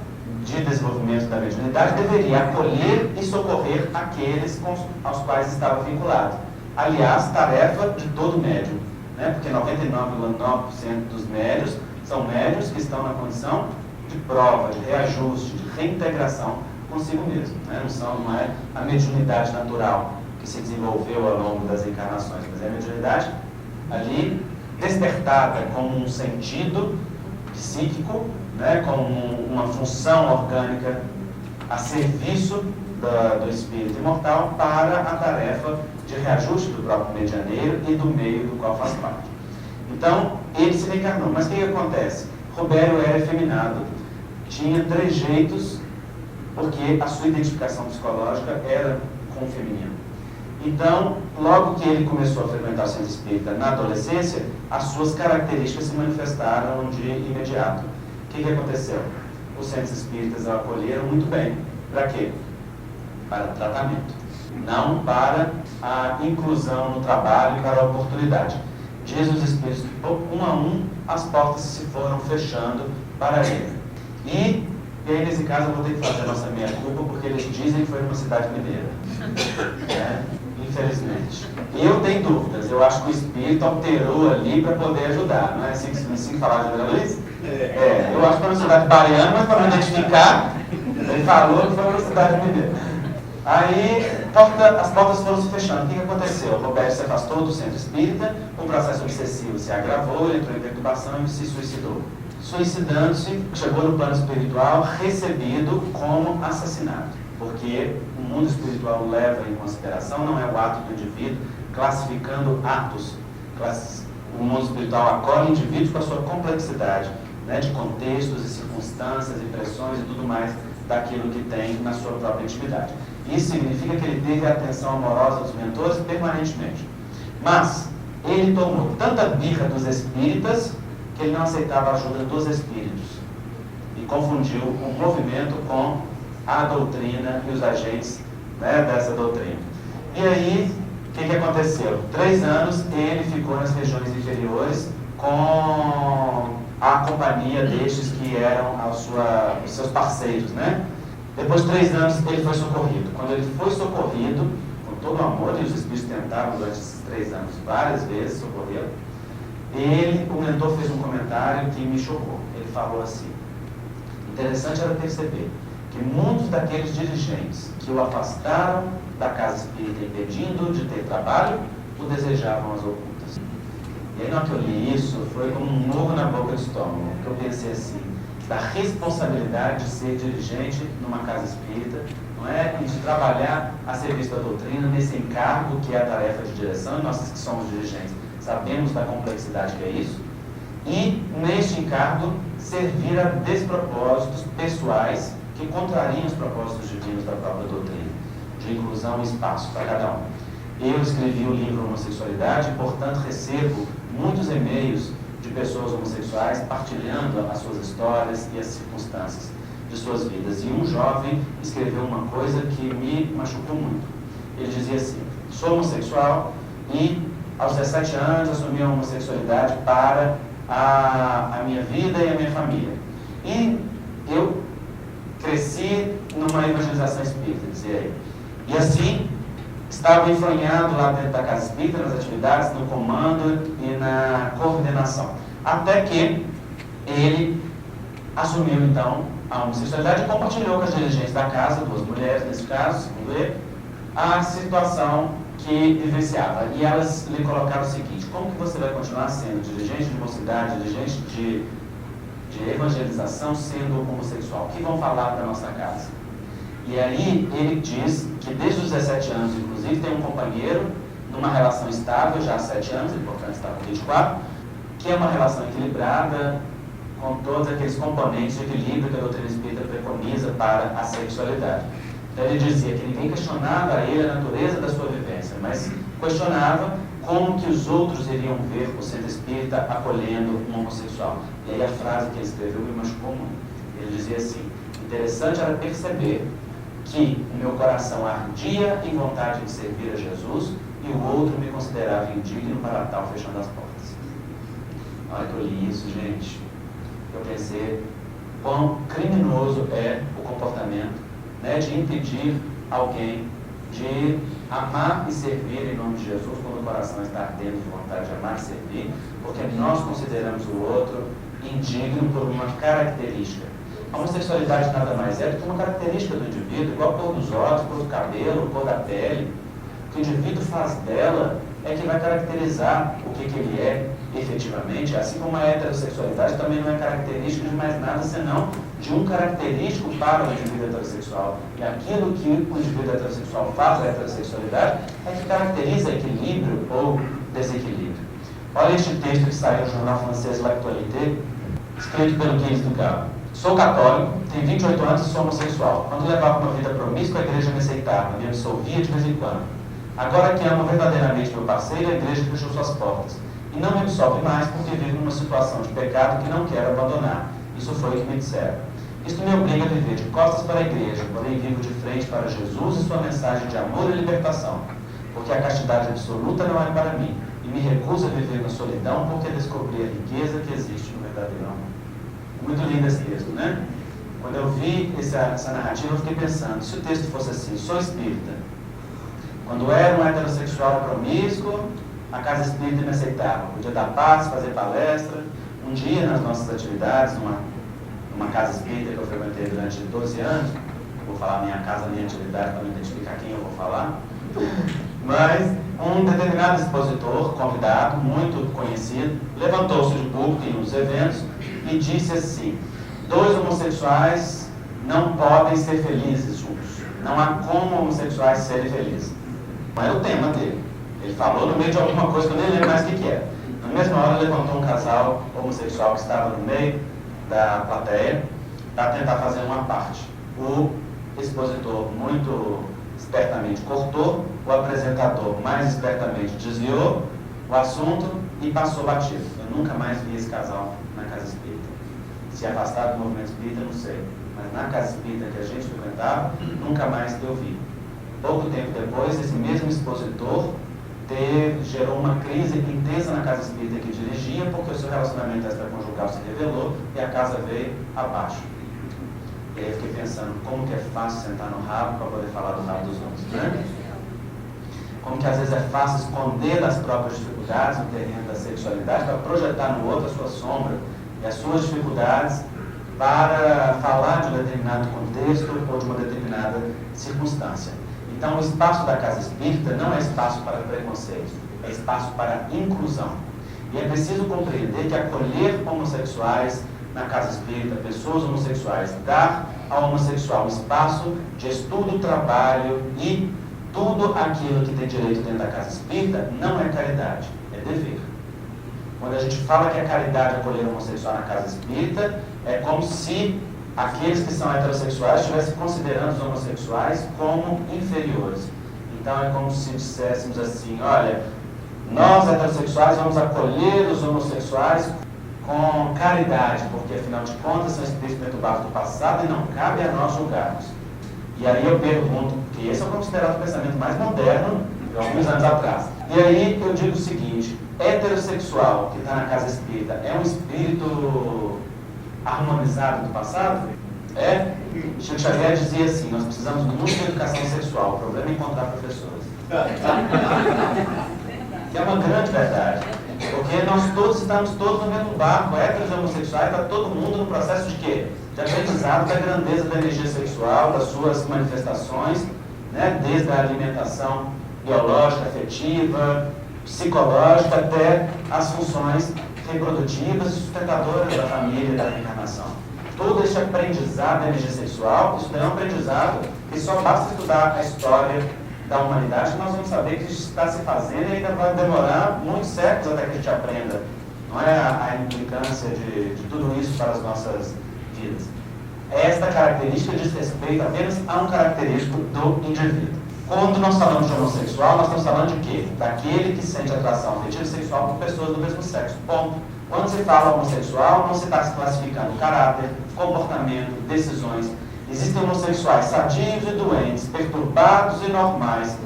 de desenvolvimento da mediunidade deveria acolher e socorrer aqueles aos quais estava vinculado. Aliás, tarefa de todo médium, né? Porque 99,9% dos médios são médios que estão na condição de prova, de reajuste, de reintegração consigo mesmo, né? Não é a mediunidade natural que se desenvolveu ao longo das encarnações, mas é a mediunidade ali despertada como um sentido psíquico, né? Como uma função orgânica a serviço do espírito imortal para a tarefa de reajuste do próprio medianeiro e do meio do qual faz parte. Então, ele se reencarnou. Mas o que acontece? Rubério era efeminado, tinha trejeitos, porque a sua identificação psicológica era com o feminino. Então, logo que ele começou a frequentar o centro espírita na adolescência, as suas características se manifestaram de imediato. O que aconteceu? Os centros espíritas o acolheram muito bem. Para quê? Para tratamento. Não para a inclusão no trabalho e para a oportunidade. Diz os espíritos, um a um, as portas se foram fechando para ele. E aí, nesse caso, eu vou ter que fazer a nossa meia-culpa, porque eles dizem que foi numa cidade mineira. Infelizmente. Eu tenho dúvidas. Eu acho que o espírito alterou ali para poder ajudar. Não é assim que falava de Luiz? Eu acho que foi uma cidade baiana, mas para não identificar, ele falou que foi uma cidade mineira. Aí, as portas foram se fechando. O que aconteceu? O Roberto se afastou do centro espírita, o processo obsessivo se agravou, ele entrou em perturbação e se suicidou. Suicidando-se, chegou no plano espiritual, recebido como assassinado. Porque o mundo espiritual leva em consideração, não é o ato do indivíduo classificando atos. O mundo espiritual acolhe indivíduos com a sua complexidade, né, de contextos e circunstâncias, impressões e tudo mais daquilo que tem na sua própria intimidade. Isso significa que ele teve a atenção amorosa dos mentores permanentemente. Mas ele tomou tanta birra dos espíritas que ele não aceitava a ajuda dos espíritos e confundiu o movimento com a doutrina e os agentes, né, dessa doutrina. E aí, o que aconteceu? 3 anos ele ficou nas regiões inferiores com a companhia destes que eram os seus parceiros, né? Depois de 3 anos ele foi socorrido. Quando ele foi socorrido, com todo o amor, e os espíritos tentaram durante esses 3 anos várias vezes socorrê-lo, o mentor fez um comentário que me chocou. Ele falou assim: interessante era perceber que muitos daqueles dirigentes que o afastaram da casa espírita impedindo de ter trabalho, o desejavam às ocultas. E aí, na hora que eu li isso, foi como um murro na boca do estômago, porque eu pensei assim, da responsabilidade de ser dirigente numa casa espírita, não é? E de trabalhar a serviço da doutrina nesse encargo que é a tarefa de direção, e nós que somos dirigentes sabemos da complexidade que é isso, e neste encargo servir a despropósitos pessoais que contrariam os propósitos divinos da própria doutrina, de inclusão e espaço para cada um. Eu escrevi o livro Homossexualidade e, portanto, recebo muitos e-mails de pessoas homossexuais partilhando as suas histórias e as circunstâncias de suas vidas. E um jovem escreveu uma coisa que me machucou muito. Ele dizia assim: sou homossexual e aos 17 anos assumi a homossexualidade para a minha vida e a minha família. E eu cresci numa evangelização espírita, dizia ele. E assim, estava enfronhado lá dentro da casa espírita, nas atividades, no comando e na coordenação. Até que ele assumiu, então, a homossexualidade e compartilhou com as dirigentes da casa, duas mulheres nesse caso, segundo ele, a situação que vivenciava. E elas lhe colocaram o seguinte: como que você vai continuar sendo dirigente de mocidade, dirigente de evangelização, sendo homossexual? O que vão falar da nossa casa? E aí ele diz que desde os 17 anos, inclusive, tem um companheiro numa relação estável, já há 7 anos, ele portanto está com 24, que é uma relação equilibrada, com todos aqueles componentes de equilíbrio que a doutrina espírita preconiza para a sexualidade. Então ele dizia que ninguém questionava a ele a natureza da sua vivência, mas questionava como que os outros iriam ver o centro espírita acolhendo um homossexual. E aí a frase que ele escreveu me machucou muito. Ele dizia assim: interessante era perceber que o meu coração ardia em vontade de servir a Jesus e o outro me considerava indigno para tal, fechando as portas. Na hora que eu li isso, gente, eu pensei quão criminoso é o comportamento, né, de impedir alguém de amar e servir em nome de Jesus quando o coração está ardendo de vontade de amar e servir, porque nós consideramos o outro indigno por uma característica. A homossexualidade nada mais é do que uma característica do indivíduo, igual a cor dos olhos, cor do cabelo, cor da pele. O que o indivíduo faz dela é que vai caracterizar o que ele é efetivamente, assim como a heterossexualidade também não é característica de mais nada senão de um característico para o indivíduo heterossexual. E aquilo que o indivíduo heterossexual faz da heterossexualidade é que caracteriza equilíbrio ou desequilíbrio. Olha este texto que saiu no jornal francês L'Actualité, escrito pelo Guilherme do Cabo. Sou católico, tenho 28 anos e sou homossexual. Quando levava uma vida promíscua, a igreja me aceitava, me absolvia de vez em quando. Agora que amo verdadeiramente meu parceiro, a igreja fechou suas portas. E não me absolve mais porque vivo numa situação de pecado que não quero abandonar. Isso foi o que me disseram. Isto me obriga a viver de costas para a igreja, porém vivo de frente para Jesus e sua mensagem de amor e libertação. Porque a castidade absoluta não é para mim. E me recuso a viver na solidão porque descobri a riqueza que existe no verdadeiro amor. Muito lindo esse texto, né? Quando eu vi essa narrativa, eu fiquei pensando, se o texto fosse assim: sou espírita. Quando era um heterossexual promíscuo, a casa espírita me aceitava. Podia dar passe, fazer palestra. Um dia, nas nossas atividades, numa casa espírita que eu frequentei durante 12 anos, vou falar minha casa, minha atividade, para não identificar quem eu vou falar, mas um determinado expositor, convidado, muito conhecido, levantou-se de público em uns eventos e disse assim: 2 homossexuais não podem ser felizes juntos. Não há como homossexuais serem felizes. Não era o tema dele. Ele falou no meio de alguma coisa que eu nem lembro mais o que era. Na mesma hora levantou um casal homossexual que estava no meio da plateia para tentar fazer uma parte. O expositor muito espertamente cortou, o apresentador mais espertamente desviou o assunto e passou batido. Eu nunca mais vi esse casal na casa espírita. Se afastar do movimento espírita, não sei. Mas na casa espírita que a gente frequentava, nunca mais eu vi. Pouco tempo depois, esse mesmo expositor gerou uma crise intensa na casa espírita que dirigia, porque o seu relacionamento extraconjugal se revelou e a casa veio abaixo. E aí eu fiquei pensando, como que é fácil sentar no rabo para poder falar do rabo dos outros, né? Como que às vezes é fácil esconder das próprias dificuldades no terreno da sexualidade para projetar no outro a sua sombra e as suas dificuldades para falar de um determinado contexto ou de uma determinada circunstância. Então, o espaço da casa espírita não é espaço para preconceito, é espaço para inclusão. E é preciso compreender que acolher homossexuais na casa espírita, pessoas homossexuais, dar ao homossexual espaço de estudo, trabalho e tudo aquilo que tem direito dentro da casa espírita não é caridade, é dever. Quando a gente fala que é caridade acolher homossexual na casa espírita, é como se aqueles que são heterossexuais estivessem considerando os homossexuais como inferiores. Então é como se disséssemos assim: olha, nós heterossexuais vamos acolher os homossexuais com caridade, porque afinal de contas são espíritos perturbados do passado e não cabe a nós julgarmos. E aí eu pergunto, porque esse é considerado o pensamento mais moderno de alguns anos atrás. E aí eu digo o seguinte: heterossexual que está na casa espírita é um espírito harmonizado do passado? Chico Xavier dizia assim: nós precisamos muito de educação sexual, o problema é encontrar professores. Que é uma grande verdade, porque nós todos estamos no mesmo barco, héteros e homossexuais, está todo mundo no processo de quê? De aprendizado da grandeza da energia sexual, das suas manifestações, né? Desde a alimentação biológica, afetiva, psicológica, até as funções reprodutivas e sustentadoras da família e da reencarnação. Todo esse aprendizado da energia sexual, isso é um aprendizado que só basta estudar a história da humanidade que nós vamos saber que isso está se fazendo e ainda vai demorar muitos séculos até que a gente aprenda. Não é a implicância de tudo isso para as nossas vidas. Esta característica diz respeito apenas a um característico do indivíduo. Quando nós falamos de homossexual, nós estamos falando de quê? Daquele que sente atração afetiva e sexual por pessoas do mesmo sexo. Ponto. Quando se fala homossexual, não se está classificando caráter, comportamento, decisões. Existem homossexuais sadios e doentes, perturbados e normais.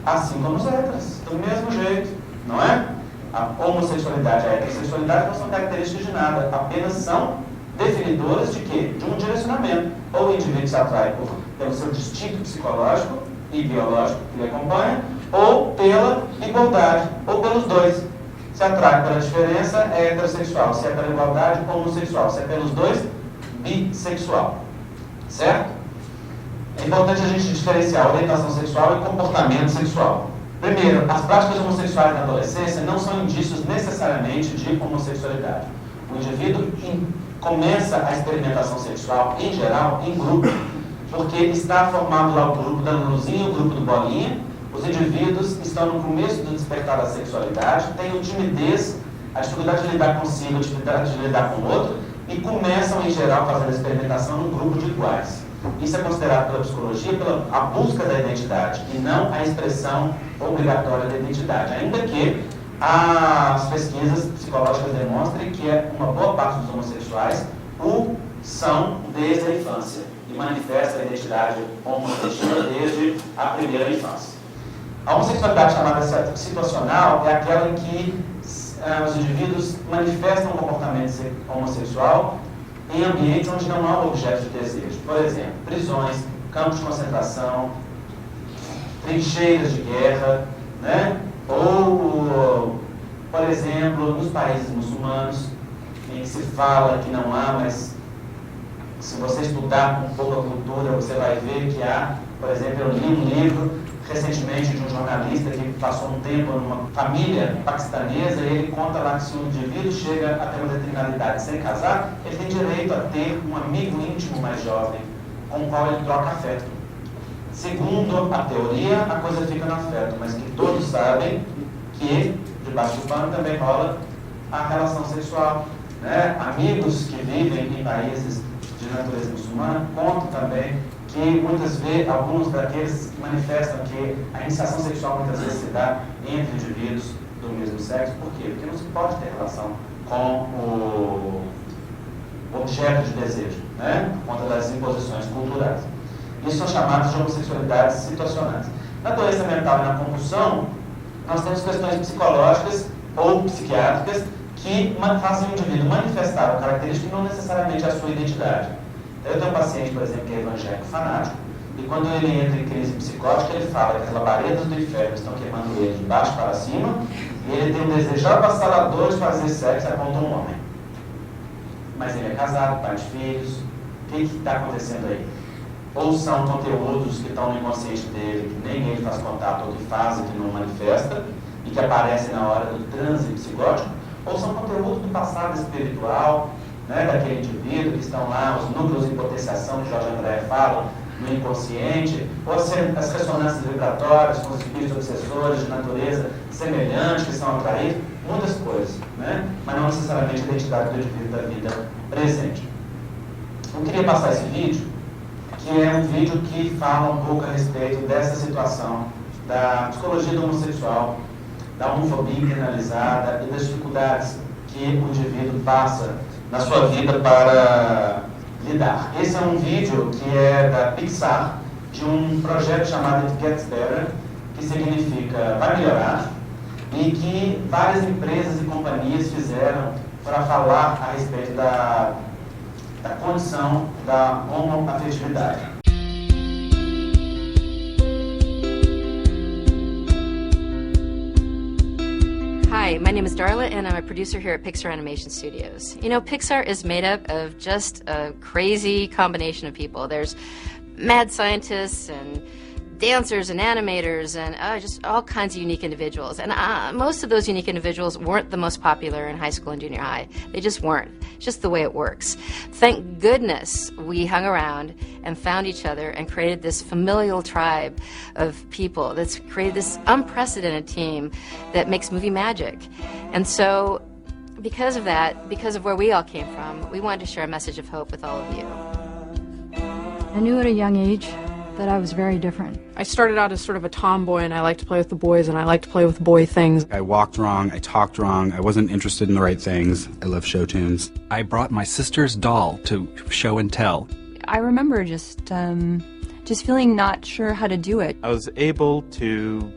Assim como os héteros, do mesmo jeito, não é? A homossexualidade e a heterossexualidade não são características de nada, apenas são definidoras de quê? De um direcionamento. Ou o indivíduo se atrai pelo seu instinto psicológico e biológico que lhe acompanha, ou pela igualdade, ou pelos dois. Se atrai pela diferença, é heterossexual. Se é pela igualdade, homossexual. Se é pelos dois, bissexual. Certo? É importante a gente diferenciar orientação sexual e comportamento sexual. Primeiro, as práticas homossexuais na adolescência não são indícios necessariamente de homossexualidade. O indivíduo começa a experimentação sexual, em geral, em grupo, porque está formado lá o grupo da luzinha, o grupo do bolinha. Os indivíduos estão no começo do despertar da sexualidade, têm timidez, a dificuldade de lidar consigo, a dificuldade de lidar com o outro, e começam, em geral, fazendo a experimentação num grupo de iguais. Isso é considerado pela psicologia a busca da identidade, e não a expressão obrigatória da identidade. Ainda que as pesquisas psicológicas demonstrem que uma boa parte dos homossexuais o são desde a infância, e manifesta a identidade homossexual desde a primeira infância. A homossexualidade chamada situacional é aquela em que os indivíduos manifestam um comportamento homossexual em ambientes onde não há objeto de desejo. Por exemplo, prisões, campos de concentração, trincheiras de guerra, né? Ou, por exemplo, nos países muçulmanos, em que se fala que não há, mas se você estudar um pouco a cultura, você vai ver que há, por exemplo, eu li um livro recentemente de um jornalista que passou um tempo numa família paquistanesa, e ele conta lá que se um indivíduo chega a ter uma determinada idade sem casar, ele tem direito a ter um amigo íntimo mais jovem, com o qual ele troca afeto. Segundo a teoria, a coisa fica no afeto, mas que todos sabem que debaixo do pano também rola a relação sexual, né? Amigos que vivem em países de natureza muçulmana contam também que muitas vezes, alguns daqueles manifestam que a iniciação sexual muitas vezes se dá entre indivíduos do mesmo sexo. Por quê? Porque não se pode ter relação com o objeto de desejo, né? Por conta das imposições culturais. Isso são chamados de homossexualidades situacionais. Na doença mental e na compulsão, nós temos questões psicológicas ou psiquiátricas que fazem o indivíduo manifestar uma característica e não necessariamente a sua identidade. Eu tenho um paciente, por exemplo, que é evangélico fanático, e quando ele entra em crise psicótica, ele fala que as labaredas do inferno estão queimando ele de baixo para cima, e ele tem um desejo avassalador de fazer sexo contra um homem. Mas ele é casado, pai de filhos. O que está acontecendo aí? Ou são conteúdos que estão no inconsciente dele, que nem ele faz contato, ou que faz e que não manifesta, e que aparecem na hora do transe psicótico, ou são conteúdos do passado espiritual, né, daquele indivíduo, que estão lá, os núcleos de potenciação que Jorge André fala, no inconsciente, ou as ressonâncias vibratórias com os espíritos obsessores de natureza semelhante, que são atraídos, muitas coisas, né? Mas não necessariamente a identidade do indivíduo da vida presente. Eu queria passar esse vídeo, que é um vídeo que fala um pouco a respeito dessa situação da psicologia do homossexual, da homofobia internalizada e das dificuldades que o indivíduo passa na sua vida para lidar. Esse é um vídeo que é da Pixar, de um projeto chamado It Gets Better, que significa vai melhorar, e que várias empresas e companhias fizeram para falar a respeito da condição da homoafetividade. Hi, my name is Darla, and I'm a producer here at Pixar Animation Studios. You know, Pixar is made up of just a crazy combination of people. There's mad scientists and dancers and animators and just all kinds of unique individuals. And most of those unique individuals weren't the most popular in high school and junior high. They just weren't. It's just the way it works. Thank goodness we hung around and found each other and created this familial tribe of people that's created this unprecedented team that makes movie magic. And so because of that, because of where we all came from, we wanted to share a message of hope with all of you. I knew at a young age that I was very different. I started out as sort of a tomboy, and I liked to play with the boys, and I liked to play with boy things. I walked wrong, I talked wrong, I wasn't interested in the right things. I love show tunes. I brought my sister's doll to show and tell. I remember just feeling not sure how to do it. I was able to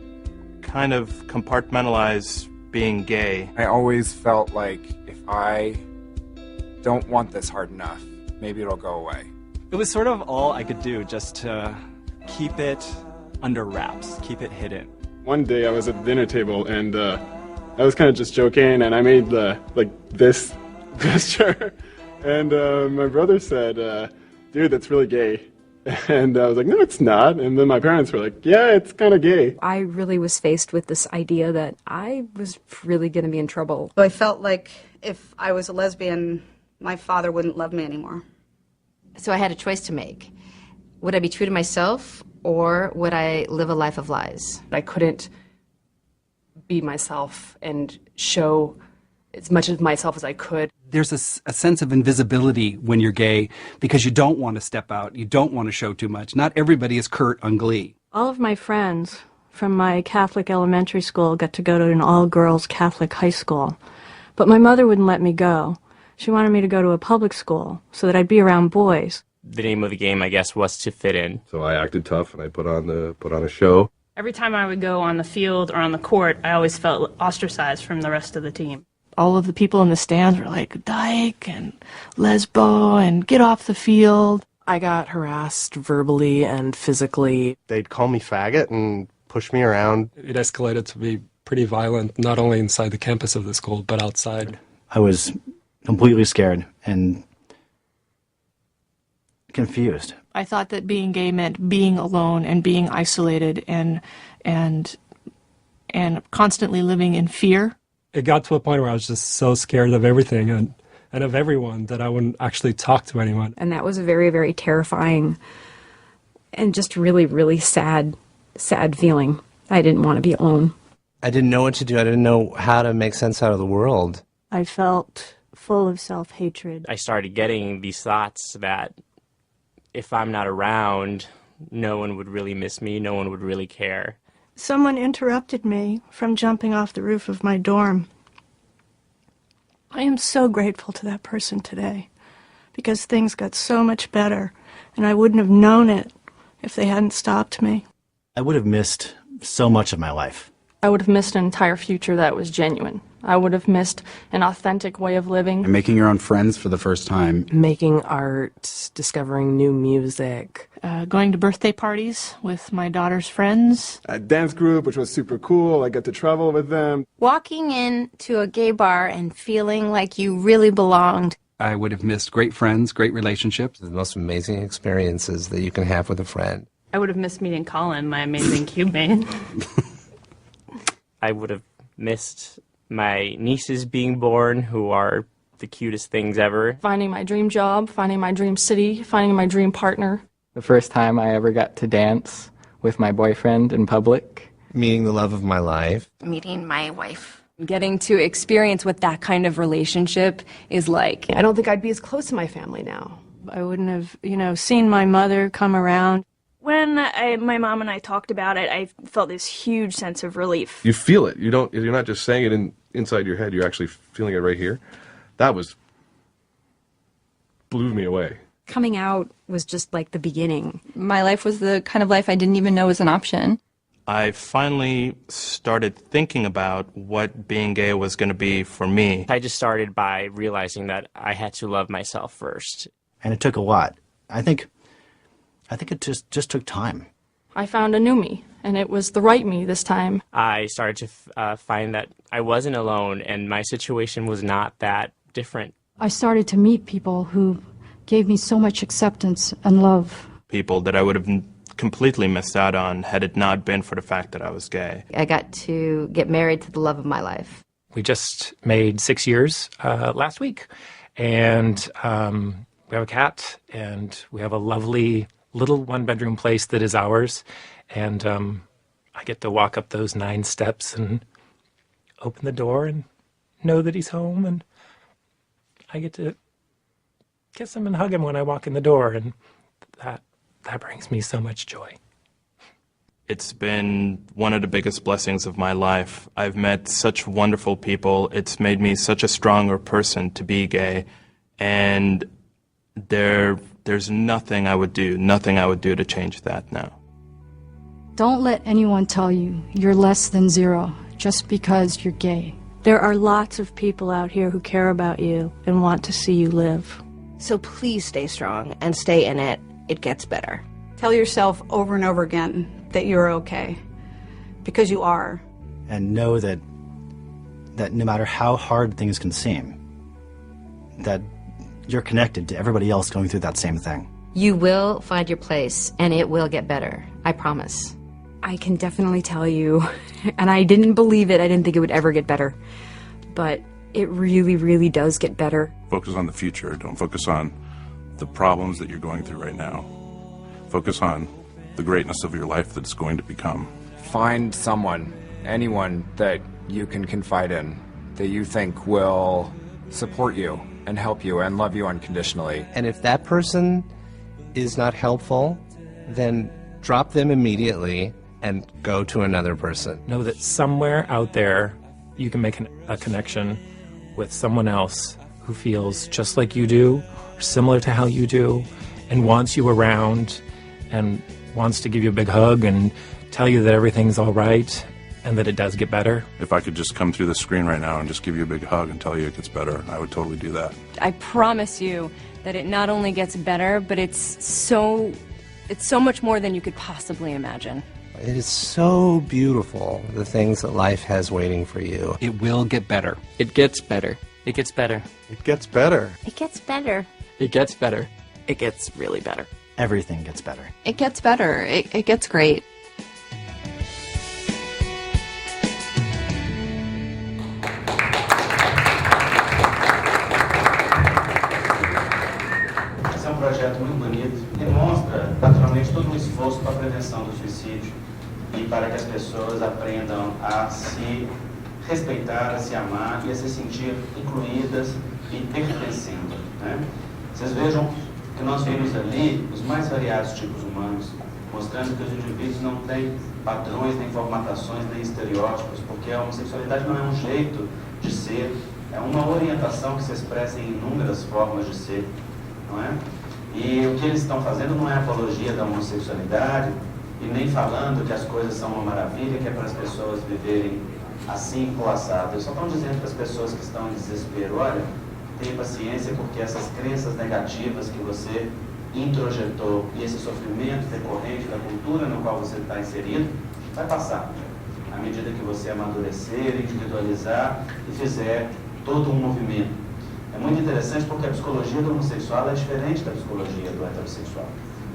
kind of compartmentalize being gay. I always felt like if I don't want this hard enough, maybe it'll go away. It was sort of all I could do just to keep it under wraps, keep it hidden. One day I was at the dinner table and I was kind of just joking and I made this gesture and my brother said, dude, that's really gay. And I was like, no, it's not. And then my parents were like, yeah, it's kind of gay. I really was faced with this idea that I was really going to be in trouble. I felt like if I was a lesbian, my father wouldn't love me anymore. So I had a choice to make. Would I be true to myself, or would I live a life of lies? I couldn't be myself and show as much of myself as I could. There's a sense of invisibility when you're gay because you don't want to step out, you don't want to show too much. Not everybody is Kurt on Glee. All of my friends from my Catholic elementary school got to go to an all-girls Catholic high school. But my mother wouldn't let me go. She wanted me to go to a public school so that I'd be around boys. The name of the game, I guess, was to fit in. So I acted tough and I put on a show. Every time I would go on the field or on the court, I always felt ostracized from the rest of the team. All of the people in the stands were like, dyke and lesbo and get off the field. I got harassed verbally and physically. They'd call me faggot and push me around. It escalated to be pretty violent, not only inside the campus of the school, but outside. I was completely scared and confused. I thought that being gay meant being alone and being isolated and constantly living in fear. It got to a point where I was just so scared of everything and of everyone that I wouldn't actually talk to anyone. And that was a very, very terrifying and just really, really sad feeling. I didn't want to be alone. I didn't know what to do. I didn't know how to make sense out of the world. I felt full of self-hatred. I started getting these thoughts that if I'm not around, no one would really miss me, no one would really care. Someone interrupted me from jumping off the roof of my dorm. I am so grateful to that person today because things got so much better and I wouldn't have known it if they hadn't stopped me. I would have missed so much of my life. I would have missed an entire future that was genuine. I would have missed an authentic way of living. And making your own friends for the first time. Making art, discovering new music. Going to birthday parties with my daughter's friends. A dance group, which was super cool. I got to travel with them. Walking into a gay bar and feeling like you really belonged. I would have missed great friends, great relationships. The most amazing experiences that you can have with a friend. I would have missed meeting Colin, my amazing cube mate. I would have missed my nieces being born, who are the cutest things ever. Finding my dream job, finding my dream city, finding my dream partner. The first time I ever got to dance with my boyfriend in public. Meeting the love of my life. Meeting my wife. Getting to experience what that kind of relationship is like. I don't think I'd be as close to my family now. I wouldn't have, seen my mother come around. When my mom and I talked about it, I felt this huge sense of relief. You feel it. You're not just saying it inside your head. You're actually feeling it right here. That blew me away. Coming out was just like the beginning. My life was the kind of life I didn't even know was an option. I finally started thinking about what being gay was going to be for me. I just started by realizing that I had to love myself first. And it took a lot. I think it just took time. I found a new me, and it was the right me this time. I started to find that I wasn't alone, and my situation was not that different. I started to meet people who gave me so much acceptance and love. People that I would have completely missed out on had it not been for the fact that I was gay. I got to get married to the love of my life. We just made 6 years last week, and we have a cat, and we have a lovely little one-bedroom place that is ours, and I get to walk up those 9 steps and open the door and know that he's home, and I get to kiss him and hug him when I walk in the door, and that brings me so much joy. It's been one of the biggest blessings of my life. I've met such wonderful people. It's made me such a stronger person to be gay, and there's nothing I would do to change that now. Don't let anyone tell you you're less than zero just because you're gay. There are lots of people out here who care about you and want to see you live. So please stay strong and stay in it. It gets better. Tell yourself over and over again that you're okay, because you are. And know that no matter how hard things can seem, that you're connected to everybody else going through that same thing. You will find your place, and it will get better. I promise. I can definitely tell you, and I didn't believe it, I didn't think it would ever get better, but it really, really does get better. Focus on the future. Don't focus on the problems that you're going through right now. Focus on the greatness of your life that's going to become. Find someone, anyone that you can confide in, that you think will support you and help you and love you unconditionally. And if that person is not helpful, then drop them immediately and go to another person. Know that somewhere out there you can make a connection with someone else who feels just like you do, or similar to how you do, and wants you around, and wants to give you a big hug and tell you that everything's all right and that it does get better. If I could just come through the screen right now and just give you a big hug and tell you it gets better, I would totally do that. I promise you that it not only gets better, but it's so much more than you could possibly imagine. It is so beautiful, the things that life has waiting for you. It will get better. It gets better. It gets better. It gets better. It gets better. It gets better. It gets really better. Everything gets better. It gets better. It gets great. Esse é um projeto muito bonito, demonstra naturalmente todo um esforço para a prevenção do suicídio e para que as pessoas aprendam a se respeitar, a se amar e a se sentir incluídas e pertencendo, né? Vocês vejam que nós vimos ali os mais variados tipos humanos, mostrando que os indivíduos não têm padrões, nem formatações, nem estereótipos, porque a homossexualidade não é um jeito de ser, é uma orientação que se expressa em inúmeras formas de ser, não é? E o que eles estão fazendo não é apologia da homossexualidade e nem falando que as coisas são uma maravilha, que é para as pessoas viverem assim ou assado. Eles só estão dizendo para as pessoas que estão em desespero, olha, tenha paciência, porque essas crenças negativas que você introjetou e esse sofrimento decorrente da cultura no qual você está inserido vai passar à medida que você amadurecer, individualizar e fizer todo um movimento. É muito interessante porque a psicologia do homossexual é diferente da psicologia do heterossexual.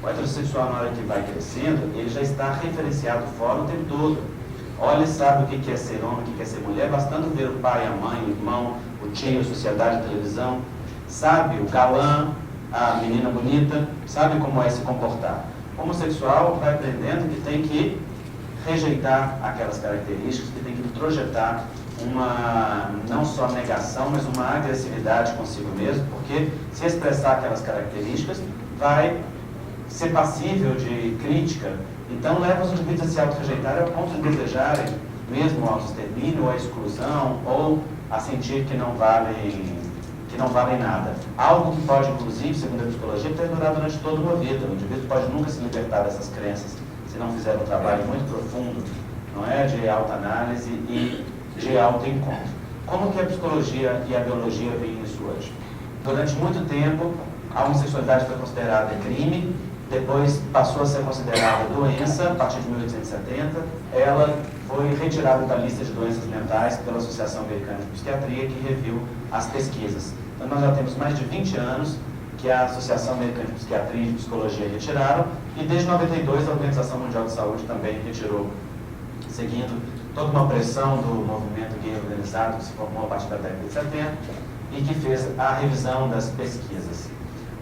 O heterossexual, na hora que vai crescendo, ele já está referenciado fora o tempo todo. Olha e sabe o que é ser homem, o que é ser mulher, bastando ver o pai, a mãe, o irmão, o tio, a sociedade, a televisão. Sabe o galã, a menina bonita, sabe como é se comportar. O homossexual vai aprendendo que tem que rejeitar aquelas características, que tem que projetar uma, não só negação, mas uma agressividade consigo mesmo, porque se expressar aquelas características vai ser passível de crítica. Então leva os indivíduos a se auto-rejeitarem ao ponto de desejarem mesmo o auto-extermínio, ou a exclusão, ou a sentir que não valem nada. Algo que pode, inclusive, segundo a psicologia, perdurar durante toda uma vida. O indivíduo pode nunca se libertar dessas crenças se não fizer um trabalho muito profundo, não é, de autoanálise e de autoencontro. Como que a psicologia e a biologia veem isso hoje? Durante muito tempo, a homossexualidade foi considerada crime, depois passou a ser considerada doença, a partir de 1870. Ela foi retirada da lista de doenças mentais pela Associação Americana de Psiquiatria, que reviu as pesquisas. Então, nós já temos mais de 20 anos que a Associação Americana de Psiquiatria e de Psicologia retiraram, e desde 92 a Organização Mundial de Saúde também retirou, seguindo toda uma pressão do movimento gay organizado que se formou a partir da década de 70 e que fez a revisão das pesquisas.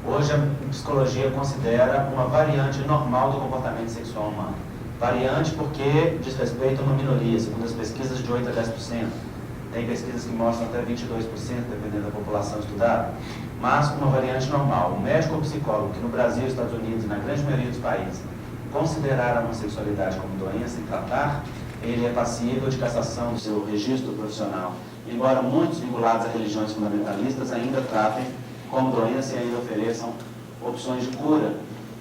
Hoje a psicologia considera uma variante normal do comportamento sexual humano. Variante porque diz respeito a uma minoria, segundo as pesquisas, de 8 a 10%. Tem pesquisas que mostram até 22%, dependendo da população estudada. Mas uma variante normal. O médico ou psicólogo que no Brasil, Estados Unidos e na grande maioria dos países considerar a homossexualidade como doença e tratar, ele é passível de cassação do seu registro profissional. Embora muitos vinculados a religiões fundamentalistas ainda tratem como doença e ainda ofereçam opções de cura,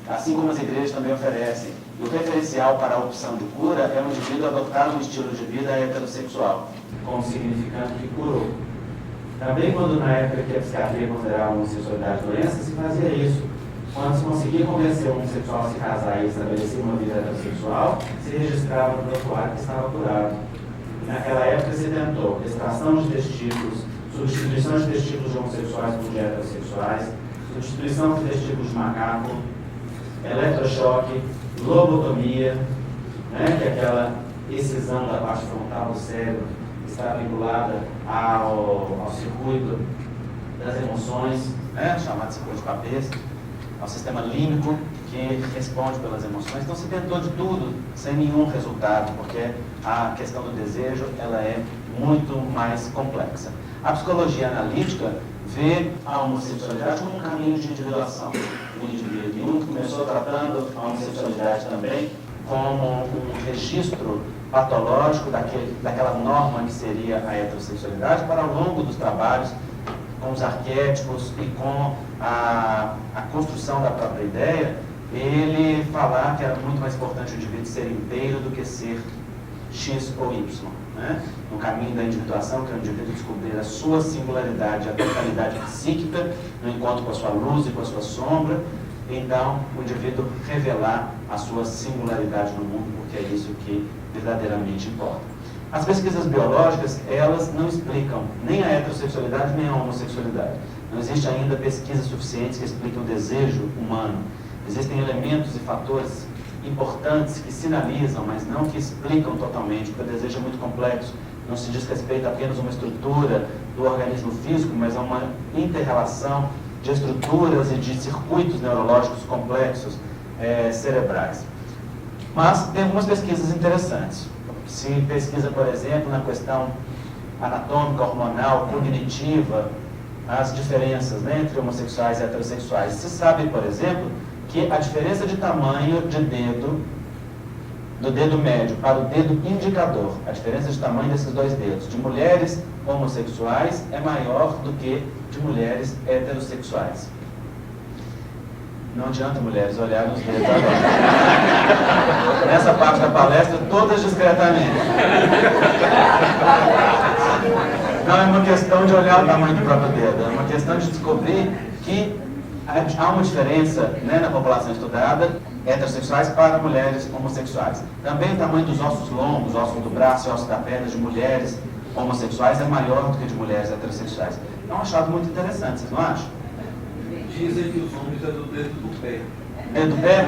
assim como as igrejas também oferecem. E o referencial para a opção de cura é um indivíduo adotar um estilo de vida heterossexual, como significando que curou. Também quando na época que a psiquiatria considerava a homossexualidade doença, se fazia isso. Quando se conseguia convencer o homossexual a se casar e estabelecer uma vida heterossexual, se registrava no prontuário que estava curado. Naquela época se tentou extração de testículos, substituição de testículos de homossexuais por de heterossexuais, substituição de testículos de macaco, eletrochoque, lobotomia, né, que é aquela excisão da parte frontal do cérebro que está vinculada ao circuito das emoções, né, chamado circuito de Papez, ao sistema límbico que responde pelas emoções. Então se tentou de tudo sem nenhum resultado, porque a questão do desejo ela é muito mais complexa. A psicologia analítica vê a homossexualidade como um caminho de individuação do indivíduo. Jung começou tratando a homossexualidade também como um registro patológico daquela norma que seria a heterossexualidade, para ao longo dos trabalhos com os arquétipos e com a construção da própria ideia, ele falar que era muito mais importante o indivíduo ser inteiro do que ser X ou Y. Né? No caminho da individuação, que é o indivíduo descobrir a sua singularidade, a totalidade psíquica, no encontro com a sua luz e com a sua sombra, então o indivíduo revelar a sua singularidade no mundo, porque é isso que verdadeiramente importa. As pesquisas biológicas, elas não explicam nem a heterossexualidade nem a homossexualidade. Não existe ainda pesquisas suficientes que expliquem o desejo humano. Existem elementos e fatores importantes que sinalizam, mas não que explicam totalmente, porque o desejo é muito complexo. Não se diz respeito apenas a uma estrutura do organismo físico, mas a uma inter-relação de estruturas e de circuitos neurológicos complexos cerebrais. Mas tem algumas pesquisas interessantes. Se pesquisa, por exemplo, na questão anatômica, hormonal, cognitiva, as diferenças, né, entre homossexuais e heterossexuais. Se sabe, por exemplo, que a diferença de tamanho de dedo, do dedo médio para o dedo indicador, a diferença de tamanho desses dois dedos, de mulheres homossexuais é maior do que de mulheres heterossexuais. Não adianta, mulheres, olharem os dedos agora. Nessa parte da palestra, todas discretamente. Não é uma questão de olhar o tamanho do próprio dedo, é uma questão de descobrir que há uma diferença, né, na população estudada, heterossexuais para mulheres homossexuais. Também o tamanho dos ossos longos, ossos do braço e ossos da perna de mulheres homossexuais é maior do que de mulheres heterossexuais. É um achado muito interessante, vocês não acham? Dizem que os homens é do dedo do pé. Dedo do pé?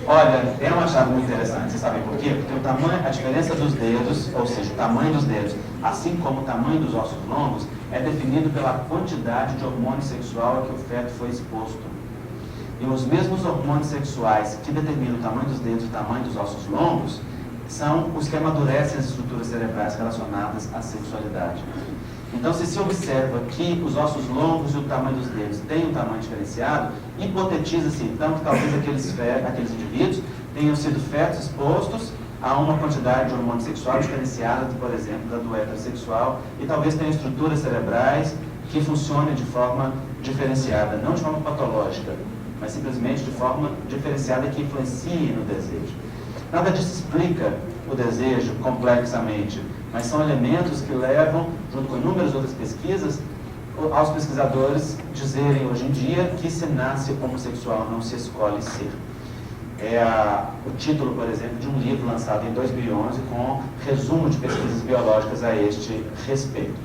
Olha, é um achado muito interessante, vocês sabem por quê? Porque o tamanho, a diferença dos dedos, ou seja, o tamanho dos dedos, assim como o tamanho dos ossos longos, é definido pela quantidade de hormônio sexual a que o feto foi exposto. E os mesmos hormônios sexuais que determinam o tamanho dos dedos e o tamanho dos ossos longos são os que amadurecem as estruturas cerebrais relacionadas à sexualidade. Então, se observa que os ossos longos e o tamanho dos dedos têm um tamanho diferenciado, hipotetiza-se então que talvez aqueles indivíduos tenham sido fetos expostos a uma quantidade de hormônio sexual diferenciada, por exemplo, da do heterossexual, e talvez tenham estruturas cerebrais que funcionem de forma diferenciada, não de forma patológica, mas simplesmente de forma diferenciada que influencie no desejo. Nada disso explica o desejo complexamente, mas são elementos que levam, junto com inúmeras outras pesquisas, aos pesquisadores dizerem hoje em dia que se nasce homossexual, não se escolhe ser. É o título, por exemplo, de um livro lançado em 2011 com resumo de pesquisas biológicas a este respeito,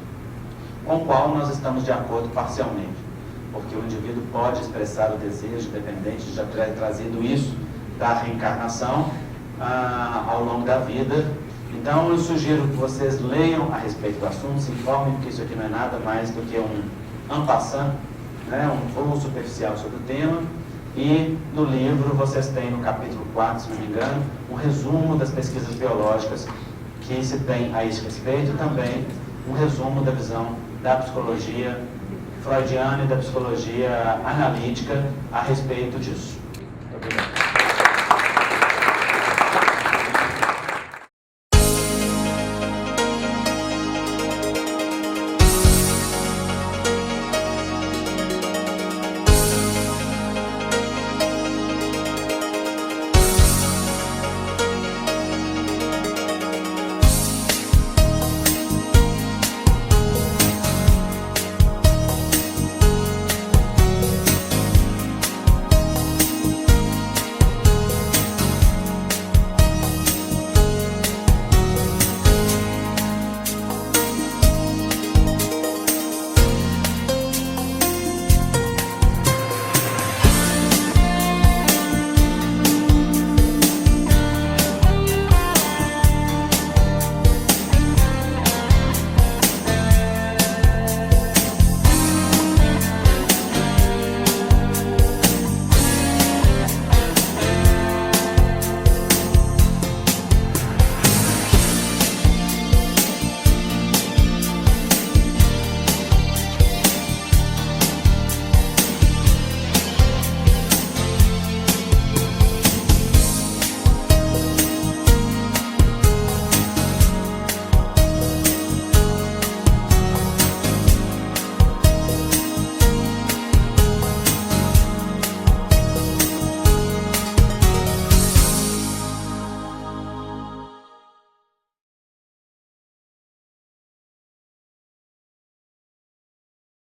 com o qual nós estamos de acordo parcialmente, porque o indivíduo pode expressar o desejo, dependente de já ter trazido isso da reencarnação ao longo da vida. Então eu sugiro que vocês leiam a respeito do assunto, se informem, porque isso aqui não é nada mais do que um en passant, né, um voo superficial sobre o tema. E no livro vocês têm, no capítulo 4, se não me engano, um resumo das pesquisas biológicas que se tem a esse respeito, e também um resumo da visão da psicologia freudiana e da psicologia analítica a respeito disso.